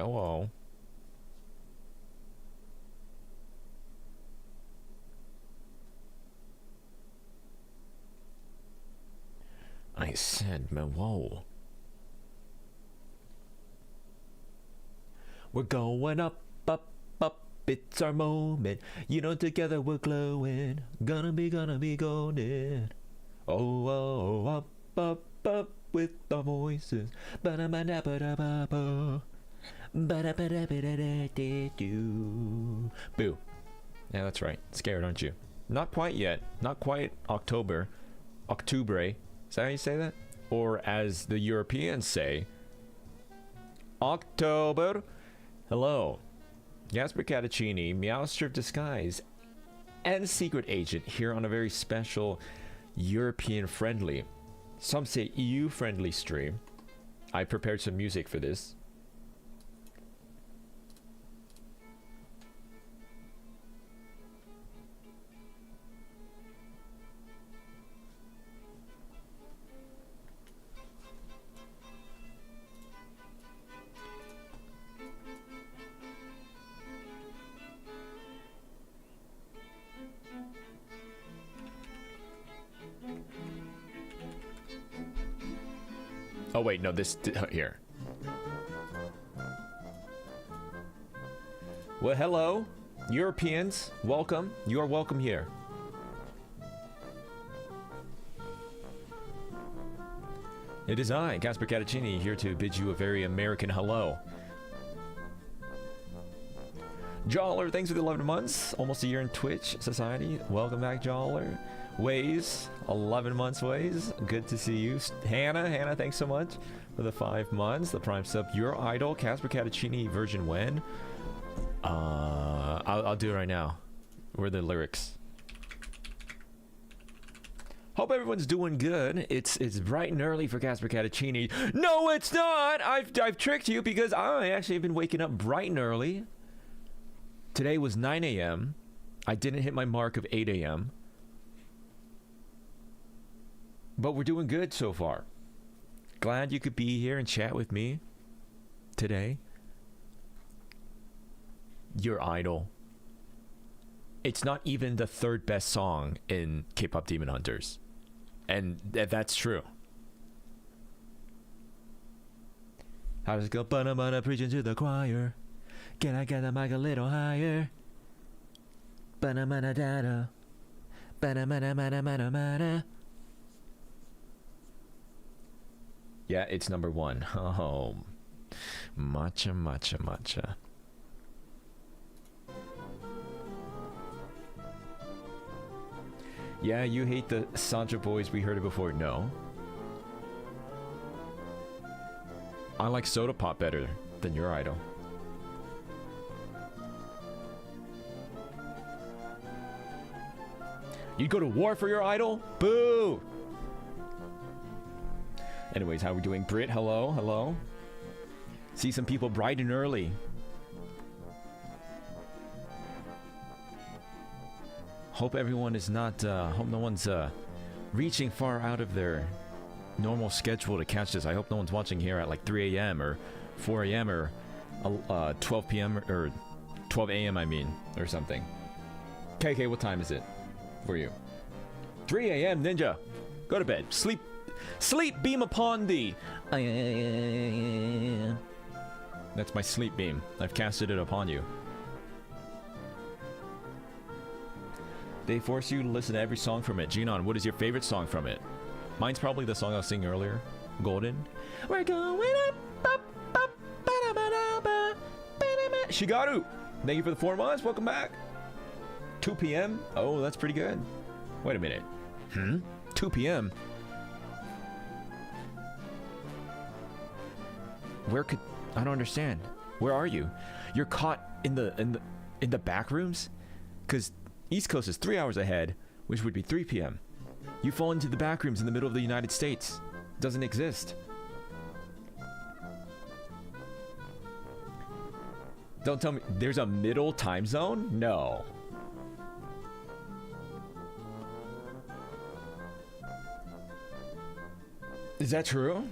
Hello. I said whoa. We're going up, up, up. It's our moment. You know, together we're glowing. Gonna be golden. Oh, oh, up, up, up with the voices. Ba-da-ba-da-ba-da-ba-ba. Ba-da-ba-da-ba-da-da-do. Boo. Yeah, that's right. Scared, aren't you? Not quite yet. Not quite October. Octubre. Is that how you say that? Or as the Europeans say, October. Hello. Caspurr Catacini, Meowster of Disguise, and Secret Agent here on a very special European friendly, some say EU friendly stream. I prepared some music for this. Oh wait, no, this here. Well, hello, Europeans. Welcome. You are welcome here. It is I, Caspurr Catacini, here to bid you a very American hello. Jawler, thanks for the 11 months. Almost a year in Twitch society. Welcome back, Jawler. Ways, 11 months, Ways. Good to see you. Hannah, thanks so much for the 5 months. The Prime sub. Your idol, Caspurr Catacini version when? I'll do it right now. Where are the lyrics? Hope everyone's doing good. It's bright and early for Caspurr Catacini. No, it's not. I've tricked you because I actually have been waking up bright and early. Today was 9 a.m. I didn't hit my mark of 8 a.m. But we're doing good so far. Glad you could be here and chat with me today. Your idol. It's not even the third best song in K-pop Demon Hunters. And that's true. How does it go? Bana preaching to the choir. Can I get the mic a little higher? Bana data. Bana. Yeah, it's number 1. Oh, matcha. Yeah, you hate the Sancho boys. We heard it before. No. I like Soda Pop better than your idol. You'd go to war for your idol? Boo! Anyways, how are we doing? Brit, hello. See some people bright and early. Hope everyone is not, hope no one's reaching far out of their normal schedule to catch this. I hope no one's watching here at like 3 a.m. or 4 a.m. or 12 p.m. or 12 a.m. I mean, or something. KK, what time is it for you? 3 a.m. Ninja. Go to bed. Sleep beam upon thee. That's my sleep beam. I've casted it upon you. They force you to listen to every song from it. Ginon, what is your favorite song from it? Mine's probably the song I was singing earlier. Golden. We're going up, Shigaru, thank you for the 4 months. Welcome back. 2 p.m. Oh, that's pretty good. Wait a minute. 2 p.m. Where could I don't understand. Where are you? You're caught in the back rooms? Cause East Coast is 3 hours ahead, which would be 3 p.m. You fall into the back rooms in the middle of the United States. Doesn't exist. Don't tell me there's a middle time zone? No. Is that true?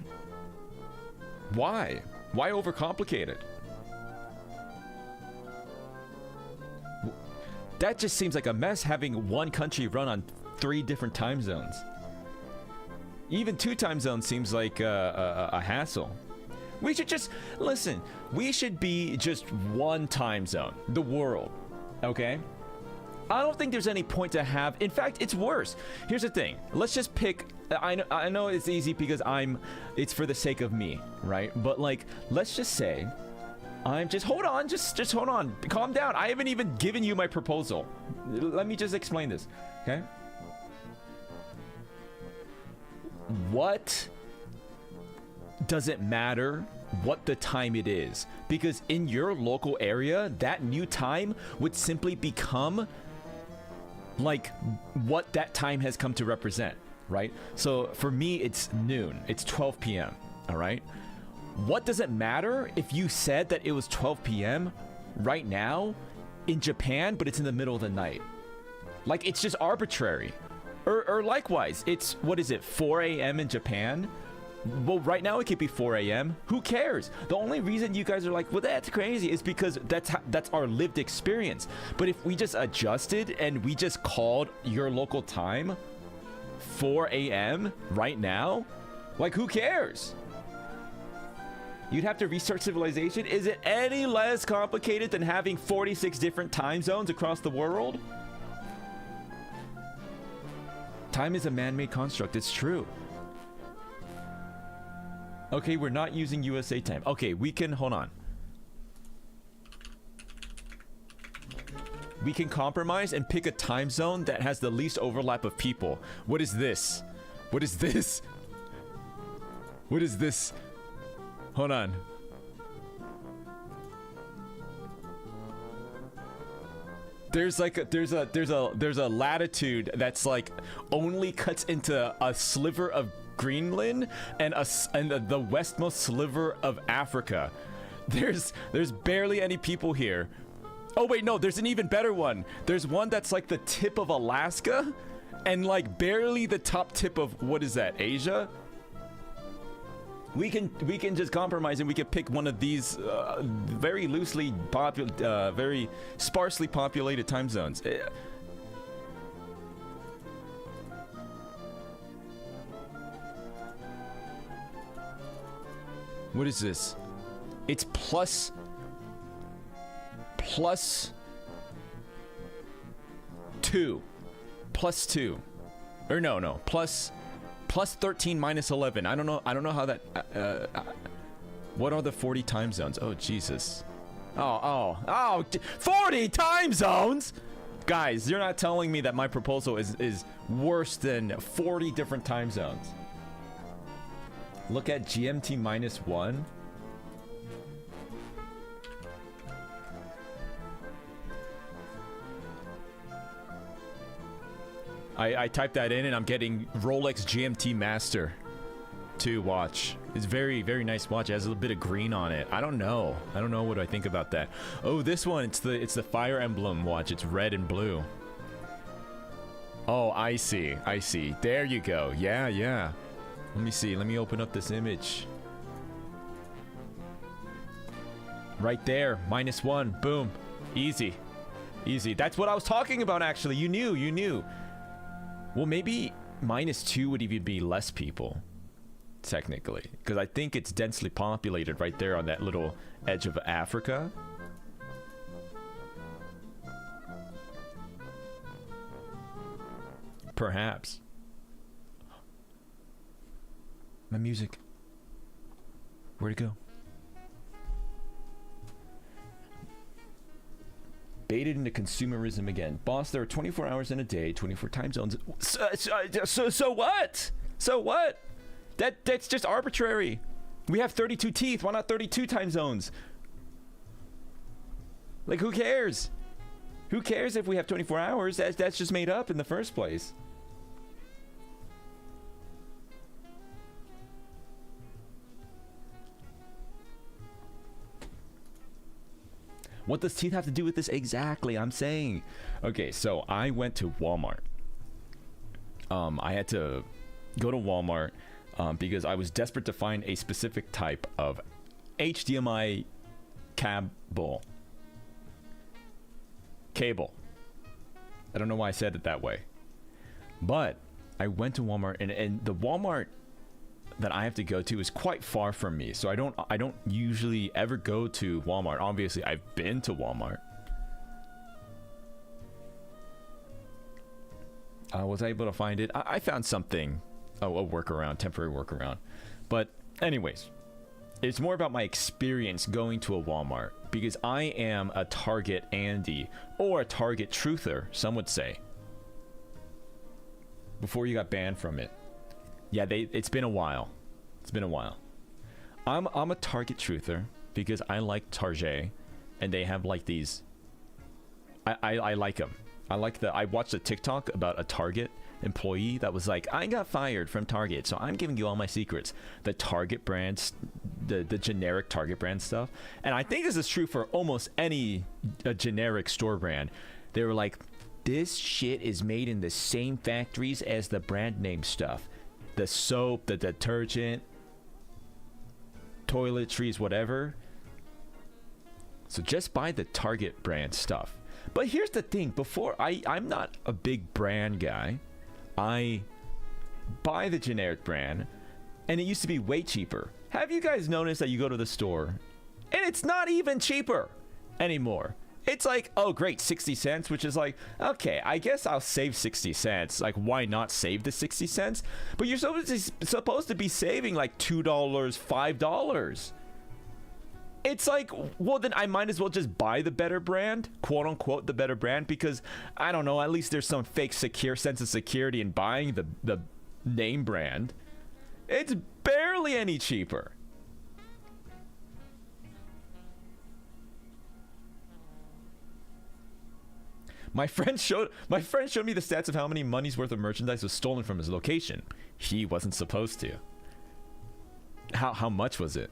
Why? Why overcomplicate it? That just seems like a mess having one country run on 3 different time zones. Even 2 time zones seems like a hassle. We should just, listen, we should be just one time zone, the world, okay? I don't think there's any point to have, in fact, it's worse. Here's the thing, let's just pick, I know it's easy because it's for the sake of me, right? But like, let's just say, hold on, just hold on, calm down. I haven't even given you my proposal. Let me just explain this, okay? What does it matter what the time it is? Because in your local area, that new time would simply become like what that time has come to represent, right? So for me, it's noon. It's 12 p.m. All right. What does it matter if you said that it was 12 p.m. right now in Japan, but it's in the middle of the night? Like, it's just arbitrary. Or likewise, it's, what is it, 4 a.m. in Japan? Well, right now it could be 4 a.m. Who cares? The only reason you guys are like, well, that's crazy, is because that's our lived experience. But if we just adjusted and we just called your local time 4 a.m. right now, like, who cares? You'd have to restart civilization. Is it any less complicated than having 46 different time zones across the world? Time is a man-made construct. It's true. Okay, we're not using USA time. Okay, we can, hold on. We can compromise and pick a time zone that has the least overlap of people. What is this? What is this? What is this? Hold on. There's like there's a latitude that's like only cuts into a sliver of Greenland and the westmost sliver of Africa. There's barely any people here. Oh wait, no, there's an even better one. There's one that's like the tip of Alaska and like barely the top tip of, what is that, Asia? We can just compromise and we can pick one of these very very sparsely populated time zones. What is this? It's plus 2. Plus 2. Or no, plus 13 minus 11. I don't know how that what are the 40 time zones? Oh Jesus. Oh 40 time zones. Guys, you're not telling me that my proposal is worse than 40 different time zones. Look at GMT minus 1. I typed that in and I'm getting Rolex GMT Master 2 watch. It's very, very nice watch. It has a little bit of green on it. I don't know what I think about that. Oh, this one, it's the Fire Emblem watch. It's red and blue. Oh, I see. There you go. Yeah. Let me see. Let me open up this image. Right there. -1. Boom. Easy. That's what I was talking about, actually. You knew. Well, maybe -2 would even be less people, technically. Because I think it's densely populated right there on that little edge of Africa. Perhaps. My music. Where'd it go? Baited into consumerism again. Boss, there are 24 hours in a day, 24 time zones. So what? So what? That's just arbitrary. We have 32 teeth. Why not 32 time zones? Like, who cares? Who cares if we have 24 hours? That's just made up in the first place. What does teeth have to do with this exactly? I'm saying. Okay, so I went to Walmart. I had to go to Walmart because I was desperate to find a specific type of HDMI cable. I don't know why I said it that way. But I went to Walmart, and the Walmart that I have to go to is quite far from me. So I don't usually ever go to Walmart. Obviously, I've been to Walmart. Was I able to find it? I found something. Oh, a workaround, temporary workaround. But anyways, it's more about my experience going to a Walmart, because I am a Target Andy, or a Target truther, some would say. Before you got banned from it. Yeah, it's been a while. It's been a while. I'm a Target truther because I like Target, and they have like these. I like them. I watched a TikTok about a Target employee that was like, I got fired from Target, so I'm giving you all my secrets. The Target brands, the generic Target brand stuff. And I think this is true for almost any generic store brand. They were like, this shit is made in the same factories as the brand name stuff. The soap, the detergent, toiletries, whatever. So just buy the Target brand stuff. But here's the thing, I'm not a big brand guy. I buy the generic brand, and it used to be way cheaper. Have you guys noticed that you go to the store, and it's not even cheaper anymore? It's like, oh great, 60 cents, which is like, okay, I guess I'll save 60 cents. Like, why not save the 60 cents? But you're supposed to be saving like $2, $5. It's like, well, then I might as well just buy the better brand, quote unquote, the better brand, because I don't know, at least there's some fake sense of security in buying the name brand. It's barely any cheaper. My friend showed me the stats of how many money's worth of merchandise was stolen from his location. He wasn't supposed to. How much was it?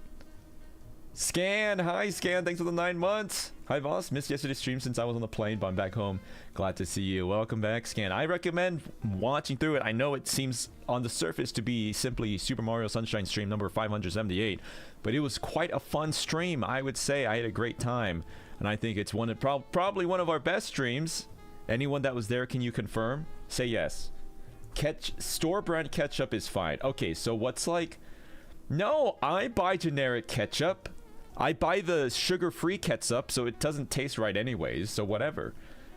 Scan, hi Scan, thanks for the 9 months. Hi boss, missed yesterday's stream since I was on the plane, but I'm back home. Glad to see you. Welcome back, Scan. I recommend watching through it. I know it seems on the surface to be simply Super Mario Sunshine stream number 578, but it was quite a fun stream. I would say I had a great time, and I think it's probably one of our best streams. Anyone that was there, can you confirm? Say yes. Store brand ketchup is fine. Okay, so what's like? No, I buy generic ketchup. I buy the sugar-free ketchup, so it doesn't taste right anyways, so whatever.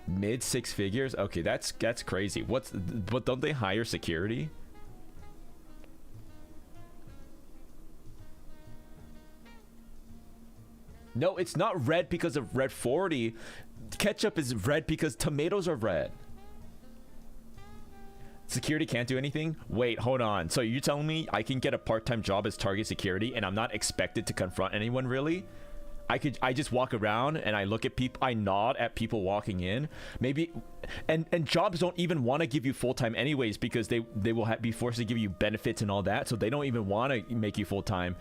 Mid 6 figures? Okay, that's crazy. But don't they hire security? No, it's not red because of red 40. Ketchup is red because tomatoes are red. Security can't do anything? Wait, hold on. So you're telling me I can get a part-time job as Target security and I'm not expected to confront anyone, really? I just walk around and I look at people, I nod at people walking in. Maybe, and jobs don't even want to give you full-time anyways, because they will be forced to give you benefits and all that, so they don't even want to make you full-time.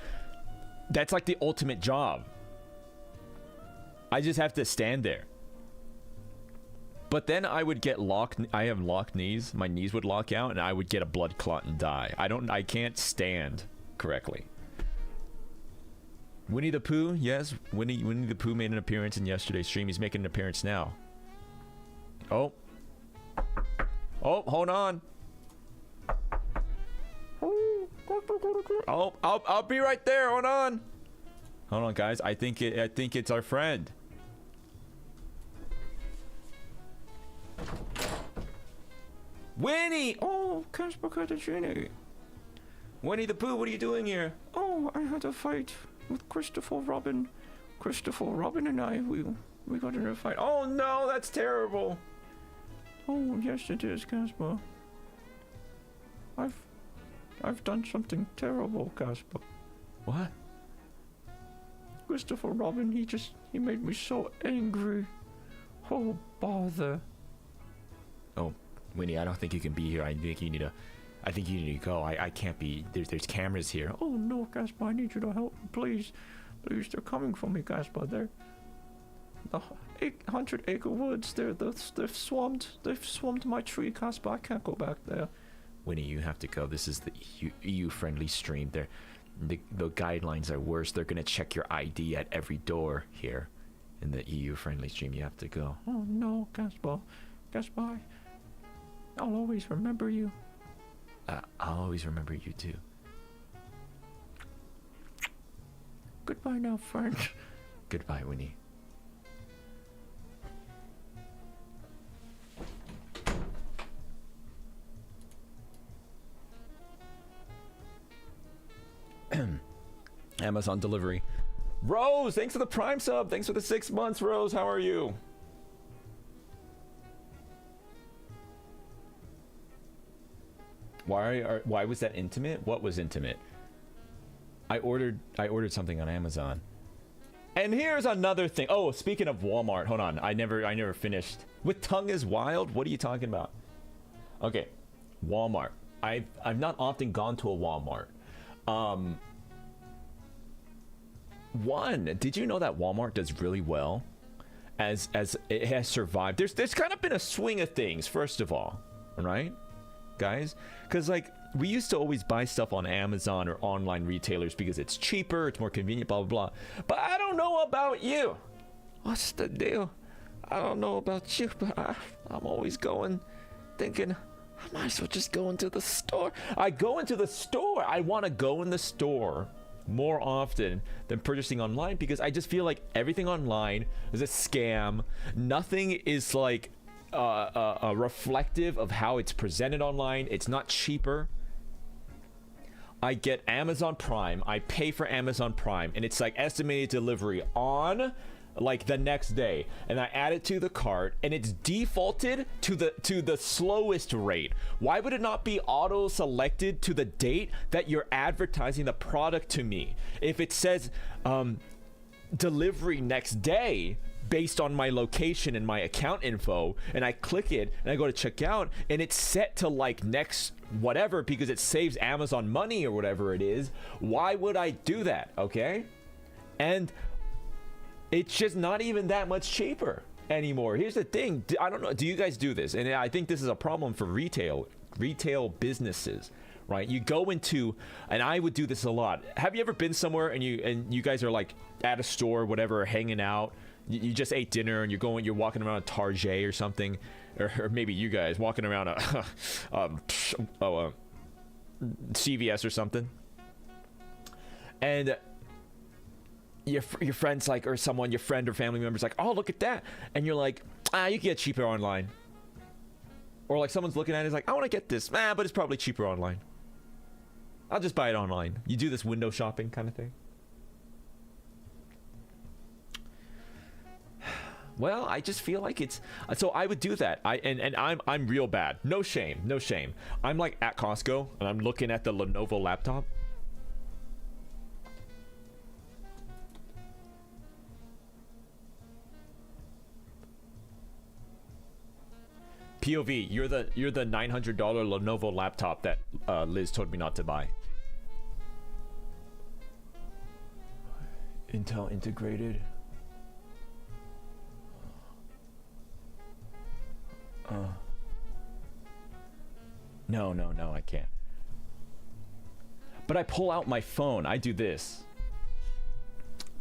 That's like the ultimate job. I just have to stand there. But then I would get I have locked knees. My knees would lock out and I would get a blood clot and die. I can't stand correctly. Winnie the Pooh, yes. Winnie the Pooh made an appearance in yesterday's stream. He's making an appearance now. Oh, hold on. Oh, I'll be right there. Hold on, guys. I think it's our friend. Winnie! Oh, Caspurr Catacini. Winnie the Pooh, what are you doing here? Oh, I had a fight with Christopher Robin. Christopher Robin and I, we got in a fight. Oh no, that's terrible. Oh, yes it is, Caspurr. I've done something terrible, Caspurr. What? Christopher Robin, he made me so angry. Oh, bother. Oh, Winnie, I don't think you can be here. I think you need to go. I can't be. There's cameras here. Oh no, Caspurr, I need you to help me, please. Please, they're coming for me, Caspurr. They're the 800-acre woods. They've swarmed my tree, Caspurr. I can't go back there. Winnie, you have to go. This is the EU-friendly stream. The guidelines are worse. They're gonna check your ID at every door here in the EU-friendly stream. You have to go. Oh no, Caspurr. Goodbye. I'll always remember you. I'll always remember you too. Goodbye now, friend. Goodbye, Winnie. Amazon delivery. Rose, thanks for the Prime sub. Thanks for the 6 months, Rose. How are you? Why was that intimate? What was intimate? I ordered something on Amazon. And here's another thing. Oh, speaking of Walmart, hold on. I never finished. With tongue is wild? What are you talking about? Okay. Walmart. I've not often gone to a Walmart. One, did you know that Walmart does really well as it has survived? There's kind of been a swing of things, first of all, right, guys? Because like we used to always buy stuff on Amazon or online retailers because it's cheaper, it's more convenient, blah blah blah. But I don't know about you. What's the deal? I don't know about you, but I'm always thinking, I might as well just go into the store. I go into the store. I want to go in the store more often than purchasing online because I just feel like everything online is a scam. Nothing is like reflective of how it's presented online. It's not cheaper. I get Amazon Prime. I pay for Amazon Prime, and it's like estimated delivery on like the next day, and I add it to the cart, and it's defaulted to the slowest rate. Why would it not be auto selected to the date that you're advertising the product to me? If it says delivery next day based on my location and my account info, and I click it and I go to check out, and it's set to like next whatever because it saves Amazon money or whatever it is, why would I do that? Okay, and it's just not even that much cheaper anymore. Here's the thing. I don't know. Do you guys do this? And I think this is a problem for retail businesses, right? You go into, and I would do this a lot. Have you ever been somewhere and you guys are like at a store, whatever, hanging out? You just ate dinner and you're walking around a Target or something, or maybe you guys walking around CVS or something, and your friend's like, or someone, your friend or family member's like, oh, look at that, and you're like, you can get cheaper online. Or like someone's looking at it, is like, I want to get this, but it's probably cheaper online. I'll just buy it online. You do this window shopping kind of thing. Well, I just feel like it's, so I would do that. I'm real bad. No shame. I'm like at Costco and I'm looking at the Lenovo laptop. POV, you're the $900 Lenovo laptop that Liz told me not to buy. Intel integrated. No, I can't. But I pull out my phone. I do this.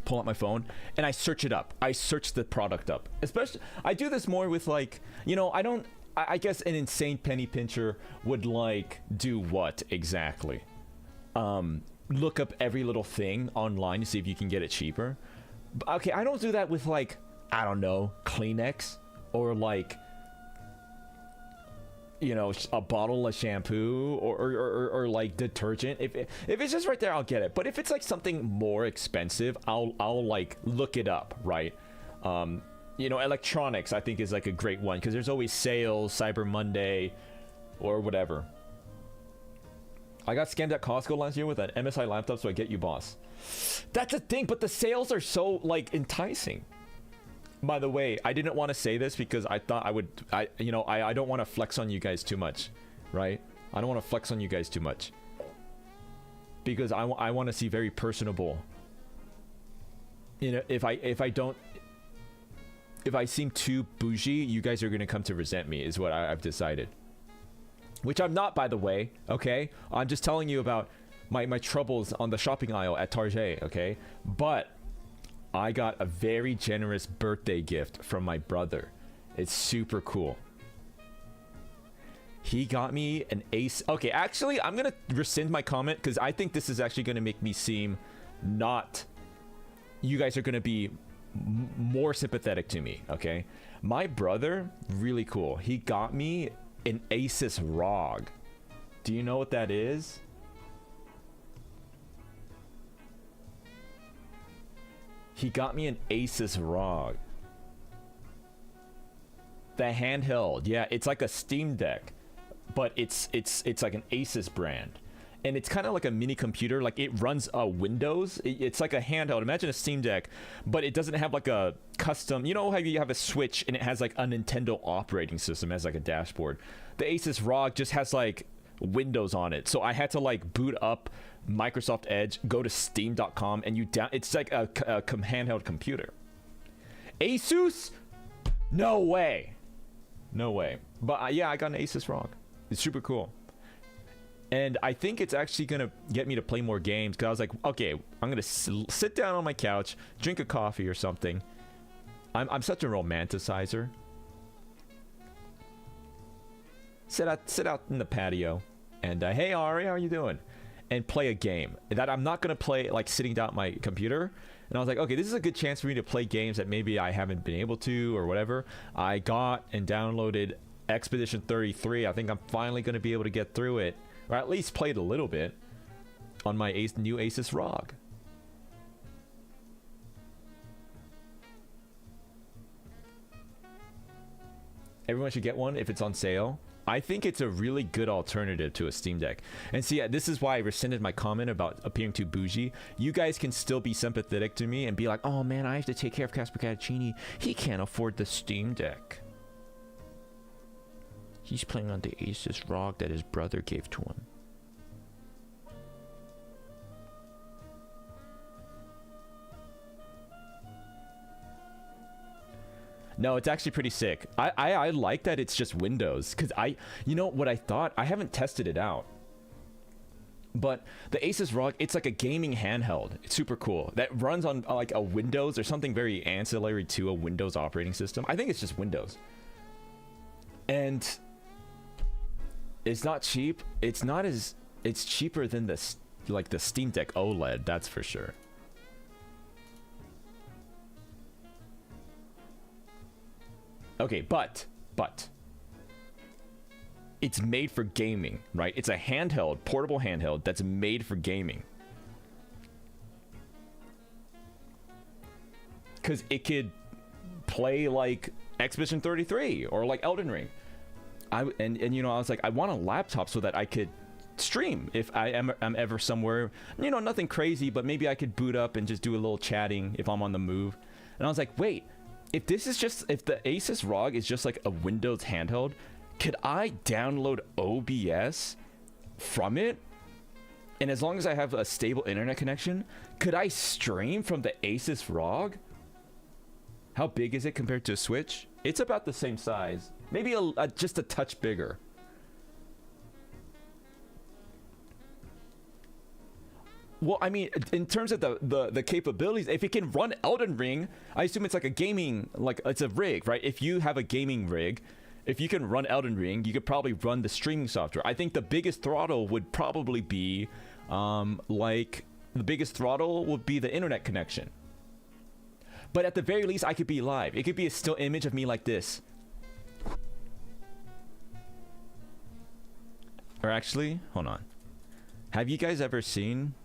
Pull out my phone and I search it up. I search the product up. Especially, I do this more with like, you know, I guess an insane penny pincher would like do what exactly? Look up every little thing online to see if you can get it cheaper. Okay, I don't do that with like, I don't know, Kleenex or like, you know, a bottle of shampoo or like detergent. If it's just right there, I'll get it. But if it's like something more expensive, I'll like look it up, right? You know, electronics I think is like a great one because there's always sales, Cyber Monday, or whatever. I got scammed at Costco last year with an MSI laptop, so I get you, boss. That's a thing, but the sales are so like enticing. By the way, I didn't want to say this because I thought I don't want to flex on you guys too much, right? I don't want to flex on you guys too much because I want to see very personable. You know, if I seem too bougie, you guys are gonna come to resent me, is what I've decided. Which I'm not, by the way. Okay, I'm just telling you about my troubles on the shopping aisle at Target. Okay, but I got a very generous birthday gift from my brother. It's super cool. He got me an ace. Okay, actually, I'm gonna rescind my comment because I think this is actually gonna make me seem not. You guys are gonna be more sympathetic to me. Okay, my brother, really cool. He got me an Asus ROG. Do you know what that is? He got me an Asus ROG. The handheld, yeah, it's like a Steam Deck, but it's like an Asus brand, and it's kind of like a mini computer. Like it runs Windows. It's like a handheld. Imagine a Steam Deck, but it doesn't have like a custom. You know how you have a Switch and it has like a Nintendo operating system as like a dashboard. The Asus ROG just has like Windows on it, so I had to like boot up Microsoft Edge, go to Steam.com, and it's like a handheld computer. Asus? No way. No way. But yeah, I got an Asus ROG. It's super cool. And I think it's actually going to get me to play more games. Because I was like, okay, I'm going to sit down on my couch, drink a coffee or something. I'm such a romanticizer. Sit out in the patio. And, hey, Ari, how are you doing? And play a game. That I'm not going to play, like, sitting down at my computer. And I was like, okay, this is a good chance for me to play games that maybe I haven't been able to or whatever. I got and downloaded Expedition 33. I think I'm finally going to be able to get through it. Or at least play it a little bit on my new Asus ROG. Everyone should get one if it's on sale. I think it's a really good alternative to a Steam Deck. And see, this is why I rescinded my comment about appearing too bougie. You guys can still be sympathetic to me and be like, oh man, I have to take care of Caspurr Catacini. He can't afford the Steam Deck. He's playing on the Asus ROG that his brother gave to him. No, it's actually pretty sick. I like that it's just Windows. Because you know what I thought? I haven't tested it out. But the Asus ROG, it's like a gaming handheld. It's super cool. That runs on like a Windows or something very ancillary to a Windows operating system. I think it's just Windows. And it's not cheap. It's cheaper than the Steam Deck OLED, that's for sure. Okay, but it's made for gaming, right? It's a handheld, portable handheld that's made for gaming. Because it could play like Expedition 33 or like Elden Ring. And you know, I was like, I want a laptop so that I could stream if I'm ever somewhere, you know, nothing crazy, but maybe I could boot up and just do a little chatting if I'm on the move. And I was like, wait. If the Asus ROG is just like a Windows handheld, could I download OBS from it? And as long as I have a stable internet connection, could I stream from the Asus ROG? How big is it compared to a Switch? It's about the same size. Maybe just a touch bigger. Well, I mean, in terms of the capabilities, if it can run Elden Ring, I assume it's like a gaming, like it's a rig, right? If you have a gaming rig, if you can run Elden Ring, you could probably run the streaming software. I think the biggest throttle would probably be, the biggest throttle would be the internet connection. But at the very least, I could be live. It could be a still image of me like this. Or actually, hold on. Have you guys ever seen...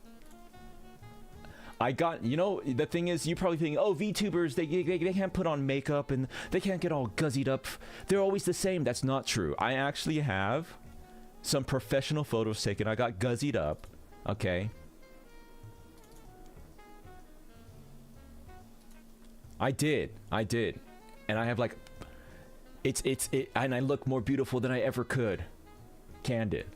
you know, the thing is, you probably think, oh, VTubers, they can't put on makeup and they can't get all guzzied up. They're always the same. That's not true. I actually have some professional photos taken. I got guzzied up, okay? I did. And I have like, and I look more beautiful than I ever could. Candid.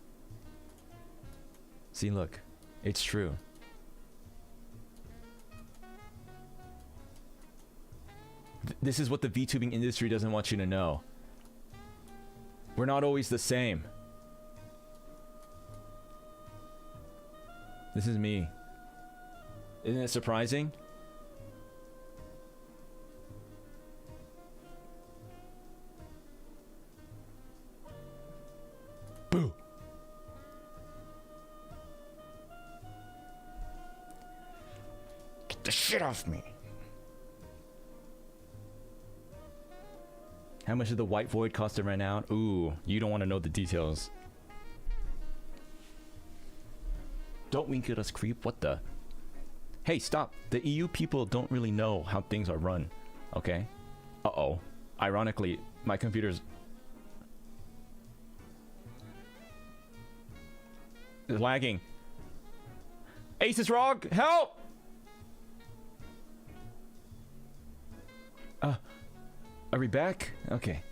See, look, it's true. This is what the VTubing industry doesn't want you to know. We're not always the same. This is me. Isn't it surprising? shit off me. How much did the white void cost to rent out? Ooh, you don't want to know the details. Don't wink at us, creep. What the? Hey, stop. The EU people don't really know how things are run. Okay? Uh-oh. Ironically, my computer's lagging. Ace is wrong! Help! Are we back? Okay.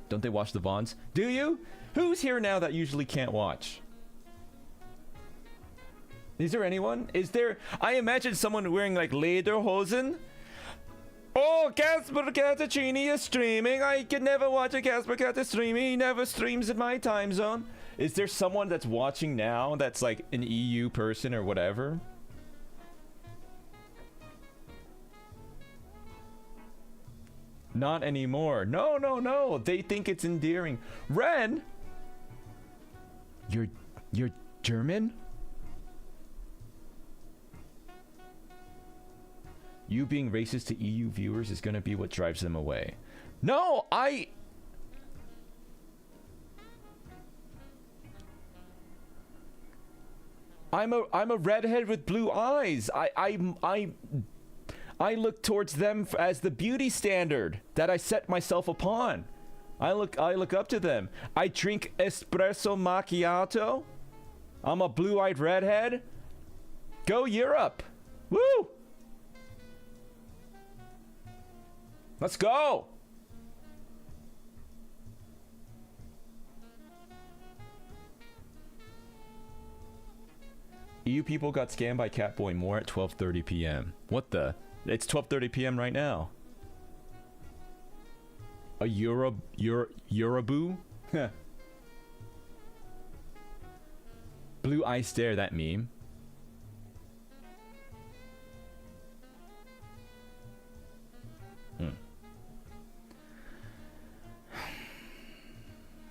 Don't they watch the Vons? Do you? Who's here now that usually can't watch? Is there anyone? Is there? I imagine someone wearing like lederhosen. Oh, Caspurr Catacini is streaming. I can never watch a Caspurr Catacini. He never streams in my time zone. Is there someone that's watching now that's like an EU person or whatever? Not anymore. No, no, no. They think it's endearing. Ren? You're German? You being racist to EU viewers is gonna be what drives them away. No, I'm a redhead with blue eyes. I look towards them as the beauty standard that I set myself upon. I look up to them. I drink espresso macchiato. I'm a blue-eyed redhead. Go Europe. Woo! Let's go. EU people got scammed by Catboy more at 12:30 p.m. What the? It's 12:30 p.m. right now. A Euroboo? Blue eye stare, that meme.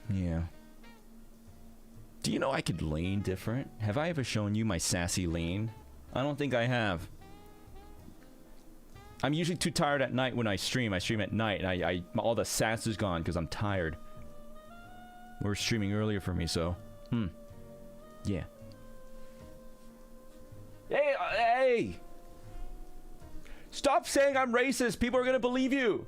Yeah. Do you know I could lane different? Have I ever shown you my sassy lane? I don't think I have. I'm usually too tired at night when I stream. I stream at night and all the sass is gone because I'm tired. We were streaming earlier for me, so. Yeah. Hey! Stop saying I'm racist. People are gonna believe you.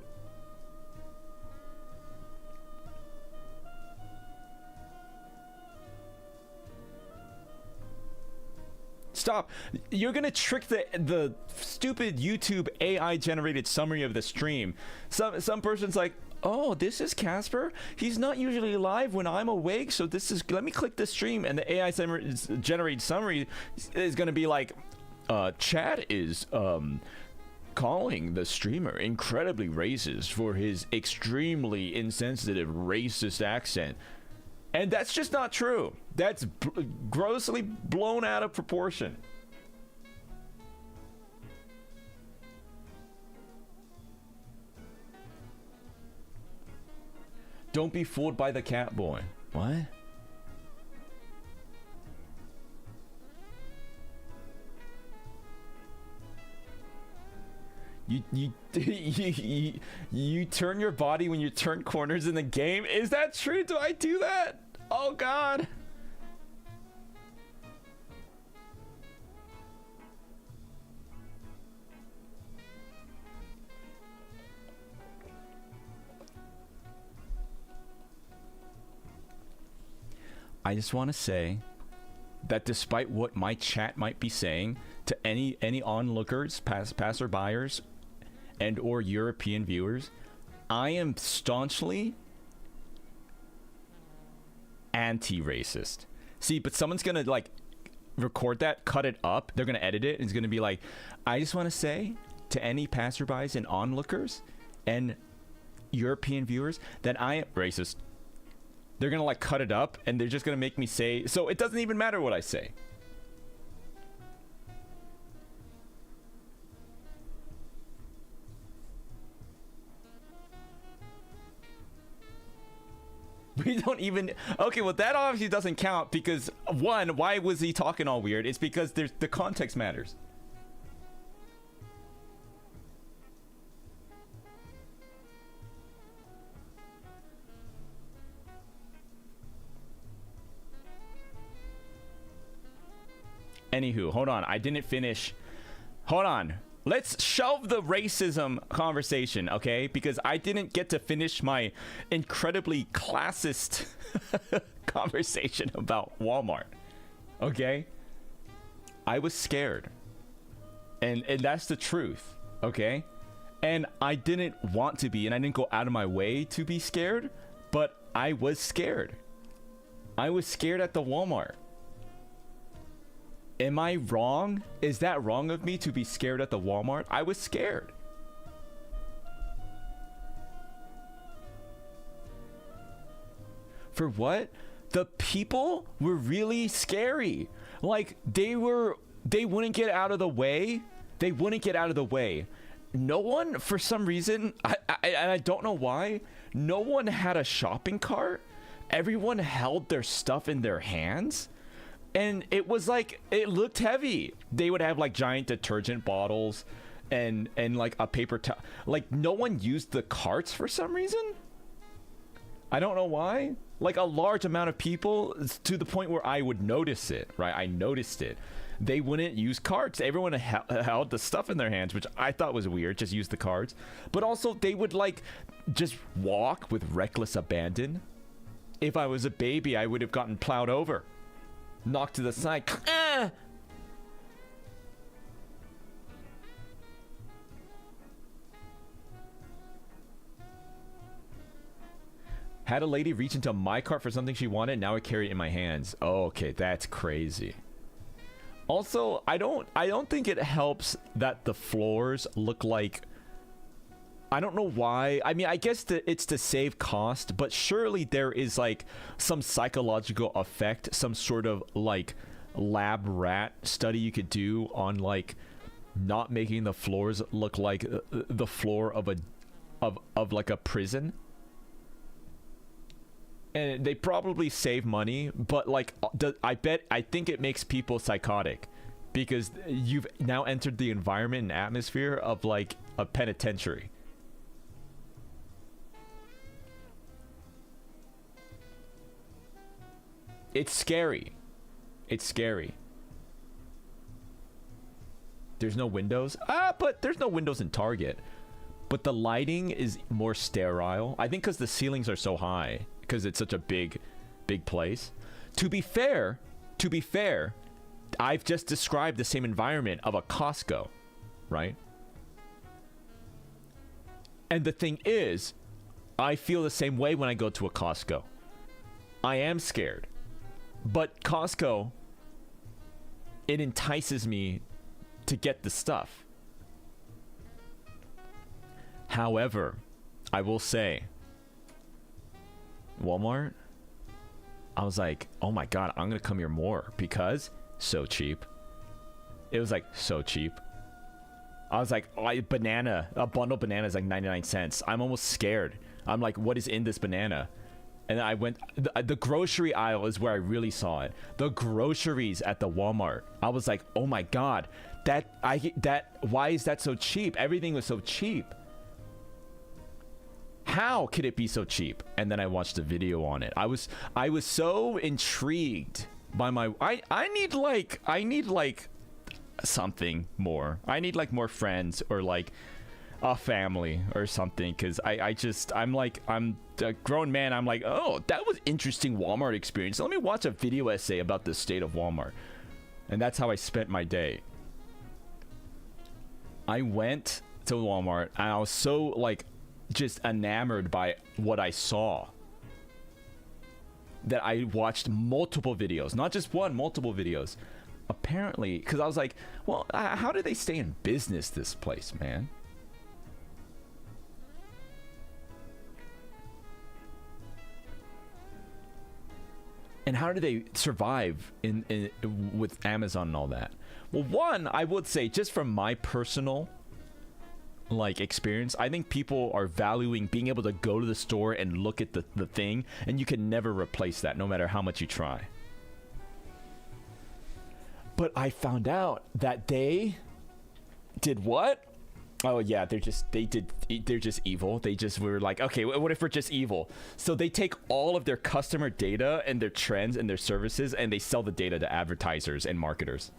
Stop. You're gonna trick the stupid YouTube AI generated summary of the stream. Some person's like, oh, this is Caspurr. He's not usually live when I'm awake, so this is, let me click the stream, and the AI generated summary is gonna be like, chat is calling the streamer incredibly racist for his extremely insensitive racist accent. And that's just not true. That's grossly blown out of proportion. Don't be fooled by the cat boy. What? You turn your body when you turn corners in the game? Is that true? Do I do that? Oh god. I just want to say that despite what my chat might be saying to any onlookers, passerbyers, and or European viewers, I am staunchly anti-racist. See, but someone's gonna like record that, cut it up, they're gonna edit it, and it's gonna be like, I just want to say to any passerbys and onlookers and European viewers that I am racist. They're gonna like cut it up and they're just gonna make me say, so it doesn't even matter what I say. We don't even, okay, well that obviously doesn't count because one, why was he talking all weird? It's because the context matters. Anywho, hold on. I didn't finish. Hold on. Let's shelve the racism conversation, okay? Because I didn't get to finish my incredibly classist conversation about Walmart, okay? I was scared. And that's the truth, okay? And I didn't want to be, and I didn't go out of my way to be scared, but I was scared. I was scared at the Walmart. Am I wrong? Is that wrong of me to be scared at the Walmart? I was scared. For what? The people were really scary. Like, they wouldn't get out of the way. They wouldn't get out of the way. No one, for some reason, I don't know why, no one had a shopping cart. Everyone held their stuff in their hands. And it was like, it looked heavy. They would have like giant detergent bottles and like a paper towel. Like, no one used the carts for some reason. I don't know why. Like, a large amount of people, to the point where I would notice it, right? I noticed it. They wouldn't use carts. Everyone held the stuff in their hands, which I thought was weird. Just use the carts. But also, they would like just walk with reckless abandon. If I was a baby, I would have gotten plowed over. Knocked to the side. Had a lady reach into my cart for something she wanted. Now I carry it in my hands. Oh, okay, that's crazy. Also, I don't think it helps that the floors look like, I don't know why. I mean, I guess it's to save cost, but surely there is like some psychological effect, some sort of like lab rat study you could do on like not making the floors look like the floor of like a prison. And they probably save money, but like I think it makes people psychotic because you've now entered the environment and atmosphere of like a penitentiary. It's scary. It's scary. There's no windows. But there's no windows in Target. But the lighting is more sterile. I think because the ceilings are so high. Because it's such a big place. To be fair, I've just described the same environment of a Costco, right? And the thing is, I feel the same way when I go to a Costco. I am scared. But Costco, it entices me to get the stuff. However, I will say, Walmart, I was like, oh my god, I'm gonna come here more because so cheap. It was like so cheap. I was like, oh, a bundle of banana is like 99 cents. I'm almost scared. I'm like, what is in this banana? And I went, the grocery aisle is where I really saw it. The groceries at the Walmart. I was like, oh my god, why is that so cheap? Everything was so cheap. How could it be so cheap? And then I watched a video on it. I was so intrigued by I need like something more. I need like more friends or like a family or something, because I'm a grown man. I'm like, oh, that was interesting Walmart experience. Let me watch a video essay about the state of Walmart. And that's how I spent my day. I went to Walmart and I was so like just enamored by what I saw that I watched multiple videos, not just one, multiple videos. Apparently, because I was like, well, how do they stay in business, this place, man? And how do they survive in with Amazon and all that? Well, one, I would say, just from my personal like experience, I think people are valuing being able to go to the store and look at the thing, and you can never replace that no matter how much you try. But I found out that they did what? Oh yeah, they're just evil. They just were like, okay, what if we're just evil? So they take all of their customer data and their trends and their services, and they sell the data to advertisers and marketers.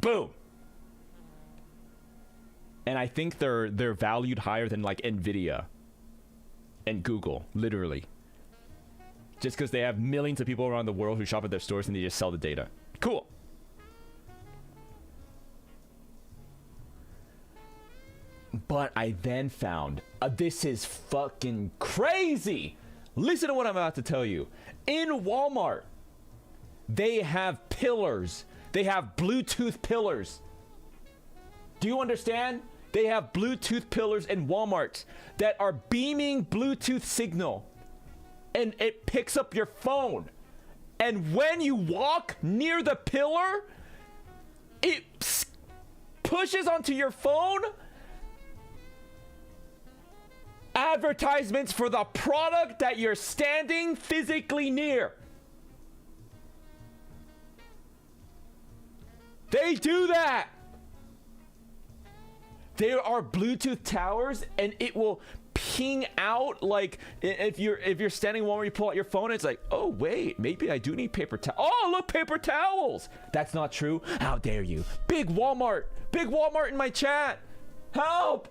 Boom. And I think they're valued higher than like Nvidia and Google, literally. Just because they have millions of people around the world who shop at their stores and they just sell the data. Cool. But I then found, this is fucking crazy. Listen to what I'm about to tell you. In Walmart, they have pillars. They have Bluetooth pillars. Do you understand? They have Bluetooth pillars in Walmart that are beaming Bluetooth signal. And it picks up your phone. And when you walk near the pillar, it pushes onto your phone advertisements for the product that you're standing physically near. They do that. There are Bluetooth towers, and it will ping out, like, if you're standing while you pull out your phone, it's like, oh wait, maybe I do need paper towels. Oh, look, paper towels. That's not true. How dare you? Big Walmart in my chat. Help.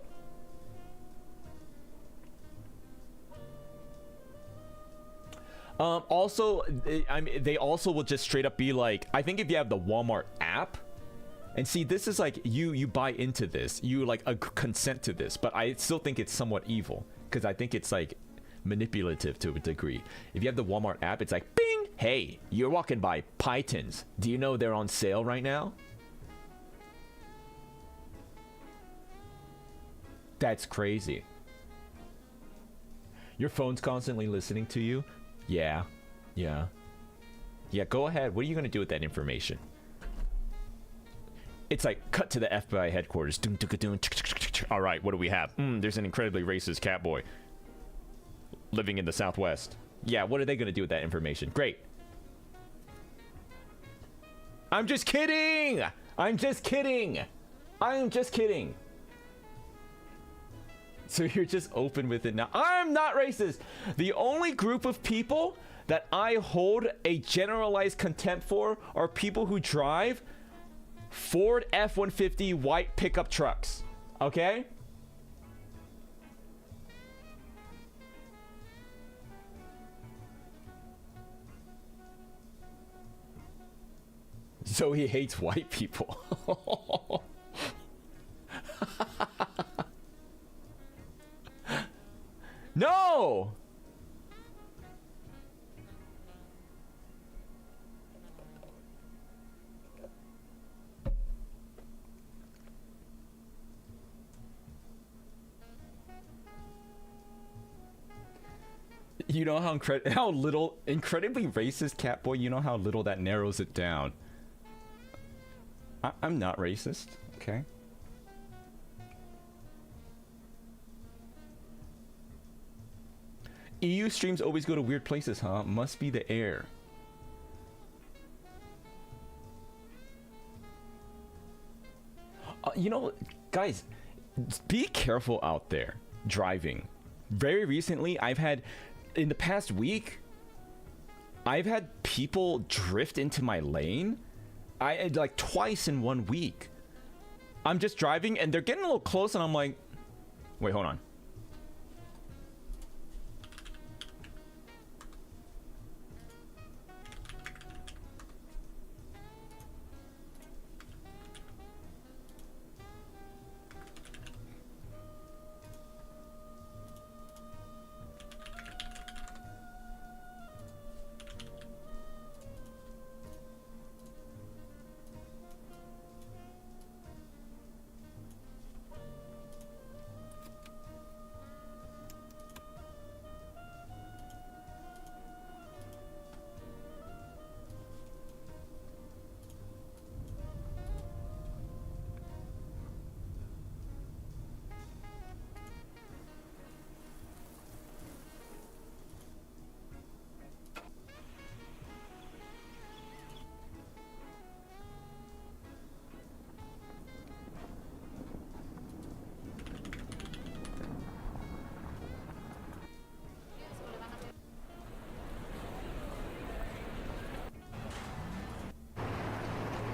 Also, I mean, they also will just straight up be like, I think if you have the Walmart app, and see, this is like, you buy into this, you like consent to this, but I still think it's somewhat evil, because I think it's like manipulative to a degree. If you have the Walmart app, it's like, bing, hey, you're walking by Pythons. Do you know they're on sale right now? That's crazy. Your phone's constantly listening to you? Yeah. Go ahead. What are you going to do with that information? It's like, cut to the FBI headquarters. All right, what do we have? There's an incredibly racist cat boy living in the Southwest. Yeah, what are they going to do with that information? Great. I'm just kidding. So you're just open with it now. I'm not racist. The only group of people that I hold a generalized contempt for are people who drive Ford F-150 white pickup trucks. Okay? So he hates white people. No! You know how little, incredibly racist catboy, you know how little that narrows it down. I'm not racist, okay? EU streams always go to weird places, huh? Must be the air. You know, guys, be careful out there driving. Very recently, in the past week, I've had people drift into my lane. Like twice in 1 week. I'm just driving and they're getting a little close and I'm like, wait, hold on.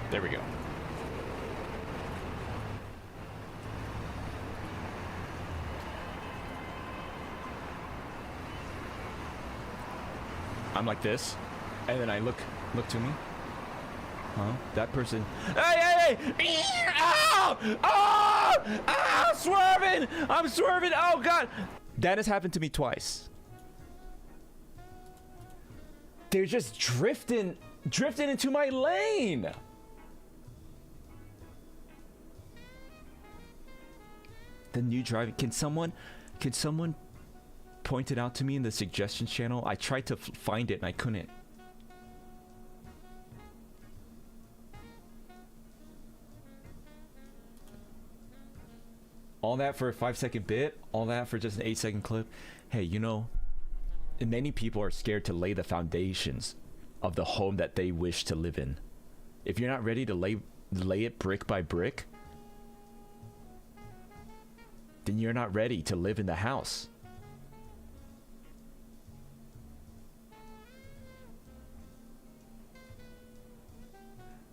There we go. I'm like this, and then I look to me. Huh? That person. Hey! Oh! Oh! Ah! Swerving! I'm swerving! Oh god! That has happened to me twice. They're just drifting into my lane. The new driving. Can someone point it out to me in the suggestions channel? I tried to find it and I couldn't. All that for a 5-second bit, all that for just an 8-second clip. Hey, you know, many people are scared to lay the foundations of the home that they wish to live in. If you're not ready to lay it brick by brick, then you're not ready to live in the house.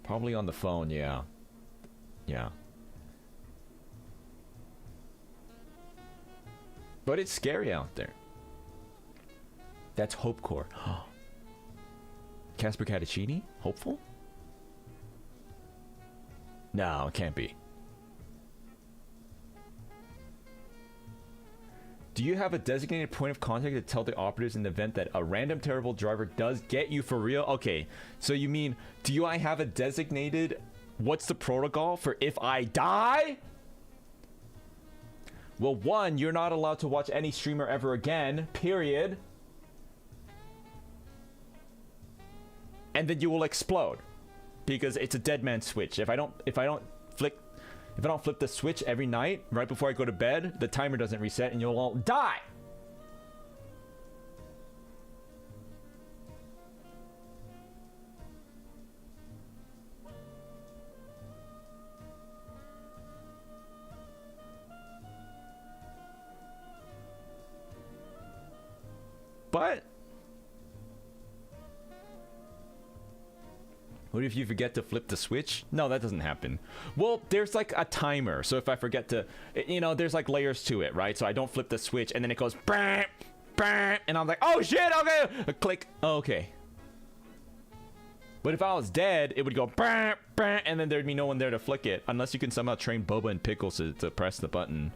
Probably on the phone, yeah. Yeah. But it's scary out there. That's Hopecore. Caspurr Catacini? Hopeful? No, it can't be. Do you have a designated point of contact to tell the operatives in the event that a random terrible driver does get you for real? Okay, so you mean, do I have a designated... What's the protocol for if I die? Well, one, you're not allowed to watch any streamer ever again, period. And then you will explode. Because it's a dead man switch. If I don't flip the switch every night, right before I go to bed, the timer doesn't reset and you'll all die. But what if you forget to flip the switch? No, that doesn't happen. Well, there's like a timer. So if I forget to, you know, there's like layers to it, right? So I don't flip the switch and then it goes bam, bam, and I'm like, oh shit, okay. Click, okay. But if I was dead, it would go bam, bam, and then there'd be no one there to flick it. Unless you can somehow train Boba and Pickles to press the button.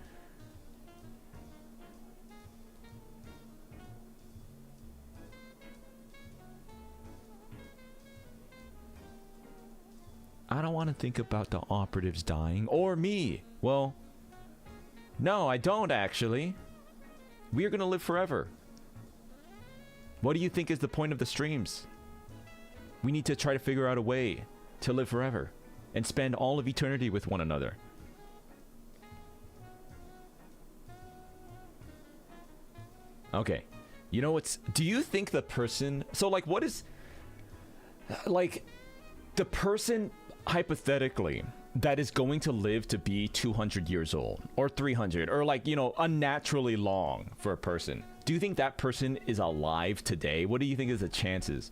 I don't want to think about the operatives dying, or me. Well, no, I don't actually. We're gonna live forever. What do you think is the point of the streams? We need to try to figure out a way to live forever and spend all of eternity with one another. Okay. You know what's... Do you think the person... So, like, what is... Like, the person... hypothetically, that is going to live to be 200 years old or 300 or like, you know, unnaturally long for a person. Do you think that person is alive today? What do you think is the chances?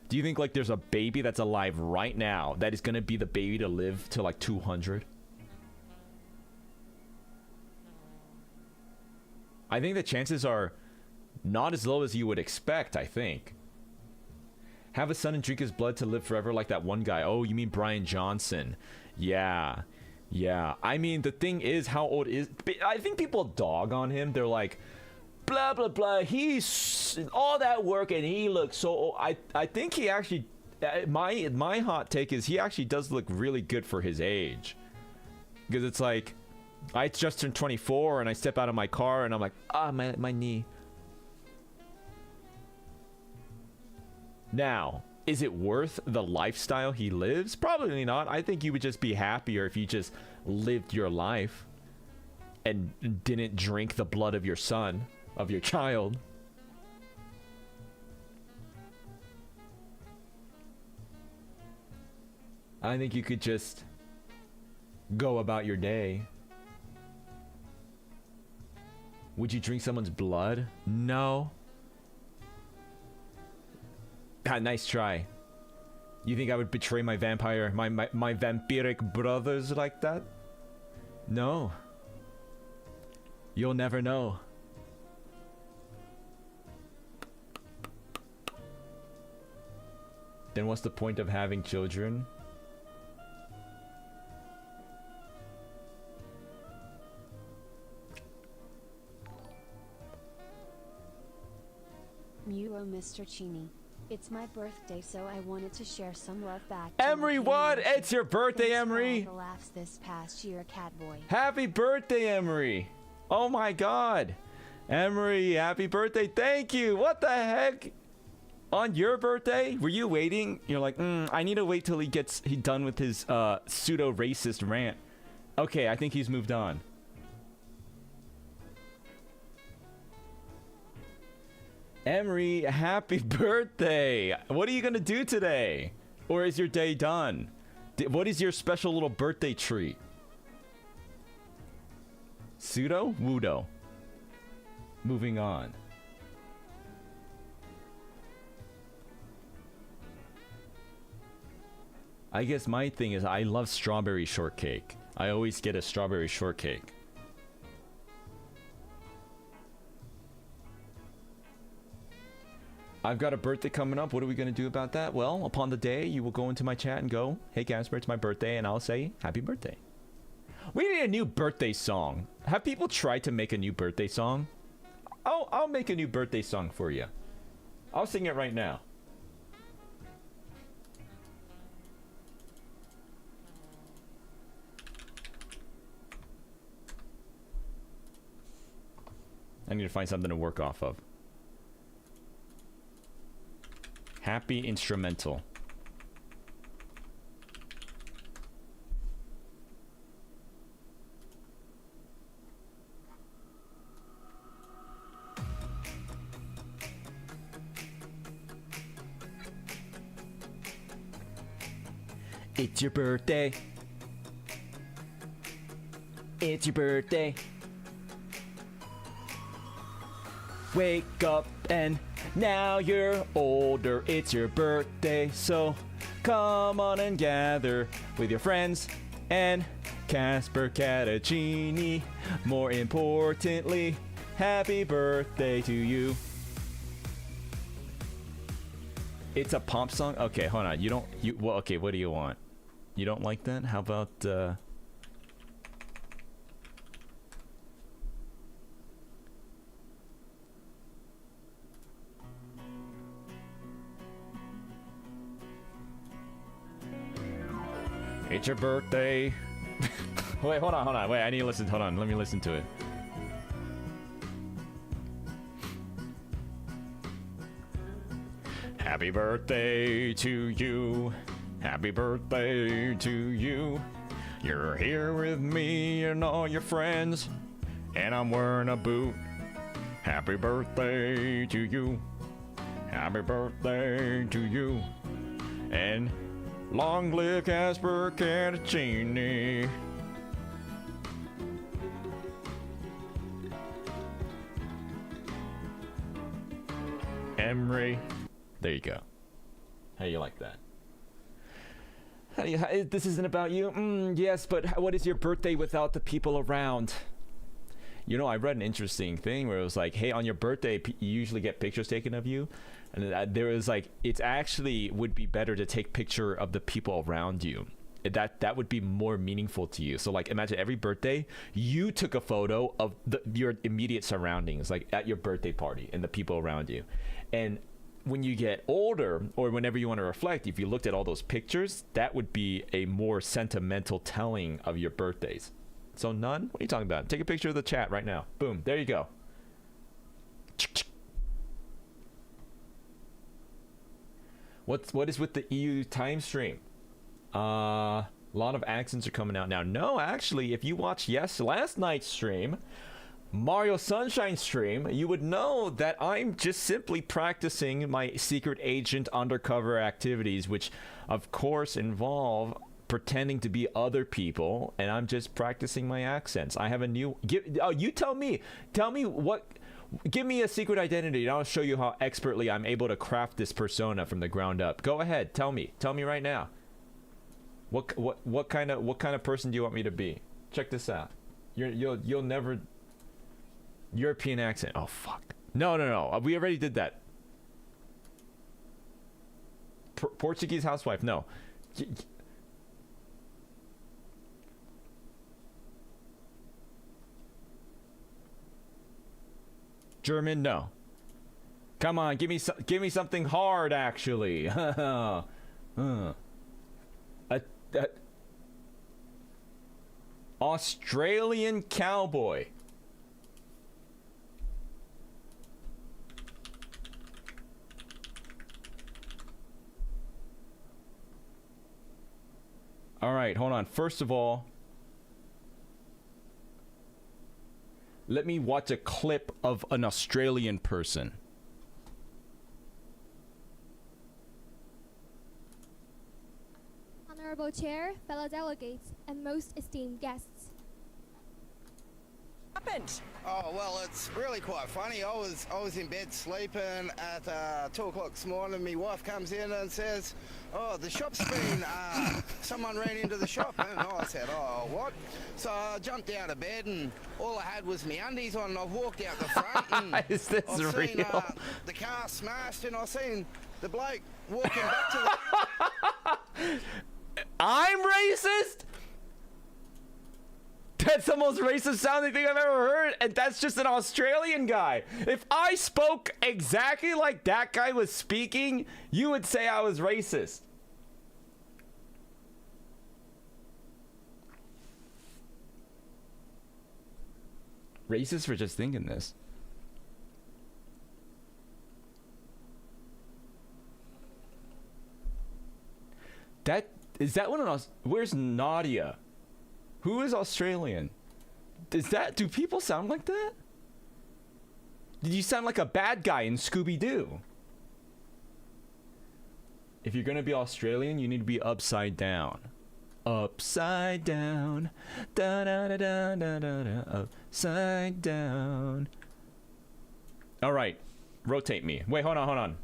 Do you think like there's a baby that's alive right now that is going to be the baby to live to like 200? I think the chances are not as low as you would expect, I think. Have a son and drink his blood to live forever like that one guy. Oh, you mean Brian Johnson. Yeah. Yeah. I mean, the thing is, how old is... I think people dog on him. They're like, blah, blah, blah. He's all that work and he looks so old. I think he actually... My hot take is he actually does look really good for his age. Because it's like, I just turned 24 and I step out of my car and I'm like, my knee. Now, is it worth the lifestyle he lives? Probably not. I think you would just be happier if you just lived your life and didn't drink the blood of your son, of your child. I think you could just go about your day. Would you drink someone's blood? No. Nice try. You think I would betray my vampire, my vampiric brothers like that? No. You'll never know. Then what's the point of having children? Mew, Mr. Chini. It's my birthday, so I wanted to share some love back. Emery, what? It's your birthday, Thanks Emery. for all the laughs this past year, Catboy. Happy birthday, Emery. Oh my god. Emery, happy birthday. Thank you. What the heck? On your birthday? Were you waiting? You're like, I need to wait till he done with his pseudo-racist rant. Okay, I think he's moved on. Emery, happy birthday. What are you going to do today? Or is your day done? What is your special little birthday treat? Pseudo? Wudo. Moving on. I guess my thing is I love strawberry shortcake. I always get a strawberry shortcake. I've got a birthday coming up. What are we going to do about that? Well, upon the day, you will go into my chat and go, hey, Caspurr, it's my birthday, and I'll say, happy birthday. We need a new birthday song. Have people tried to make a new birthday song? I'll make a new birthday song for you. I'll sing it right now. I need to find something to work off of. Happy instrumental. It's your birthday. It's your birthday. Wake up and now you're older. It's your birthday, so come on and gather with your friends and Caspurr Catacini. More importantly, happy birthday to you. It's a pop song? Okay, hold on. Well, okay, what do you want? You don't like that? How about, it's your birthday. Wait, hold on. Wait, I need to listen. Hold on, let me listen to it. Happy birthday to you. Happy birthday to you. You're here with me and all your friends, and I'm wearing a boot. Happy birthday to you. Happy birthday to you. And long live Caspurr Catacini. Emery. There you go. How do you like that? This isn't about you? Yes, but what is your birthday without the people around? You know, I read an interesting thing where it was like, hey, on your birthday, you usually get pictures taken of you. And there was like, it's actually would be better to take picture of the people around you. That would be more meaningful to you. So like, imagine every birthday, you took a photo of your immediate surroundings, like at your birthday party and the people around you. And when you get older, or whenever you want to reflect, if you looked at all those pictures, that would be a more sentimental telling of your birthdays. So none? What are you talking about? Take a picture of the chat right now. Boom. There you go. What is with the EU time stream? A lot of accents are coming out now. No, actually, if you watched last night's stream, Mario Sunshine stream, you would know that I'm just simply practicing my secret agent undercover activities, which of course involve pretending to be other people, and I'm just practicing my accents. I have a new you tell me what, give me a secret identity and I'll show you how expertly I'm able to craft this persona from the ground up. Go ahead, tell me right now. What kind of person do you want me to be? Check this out. You'll never. European accent. Oh fuck. No. We already did that. Portuguese housewife, no. German, no. Come on, give me something hard, actually. Australian cowboy. All right, hold on. First of all, let me watch a clip of an Australian person. Honorable Chair, fellow delegates, and most esteemed guests. Happened? Oh, well, it's really quite funny. I was in bed sleeping at 2 o'clock this morning. My wife comes in and says, oh, the shop's been, someone ran into the shop. And I said, oh, what? So I jumped out of bed and all I had was my undies on and I've walked out the front and Is this I've real? seen the car smashed and I've seen the bloke walking back to the... I'm racist? That's the most racist sounding thing I've ever heard, and that's just an Australian guy. If I spoke exactly like that guy was speaking, you would say I was racist. Racist for just thinking this. Is that one of us? Where's Nadia? Who is Australian? Do people sound like that? Did you sound like a bad guy in Scooby-Doo? If you're gonna be Australian, you need to be upside down. Upside down. Da da da da da da da. Upside down. Alright. Rotate me. Wait, hold on.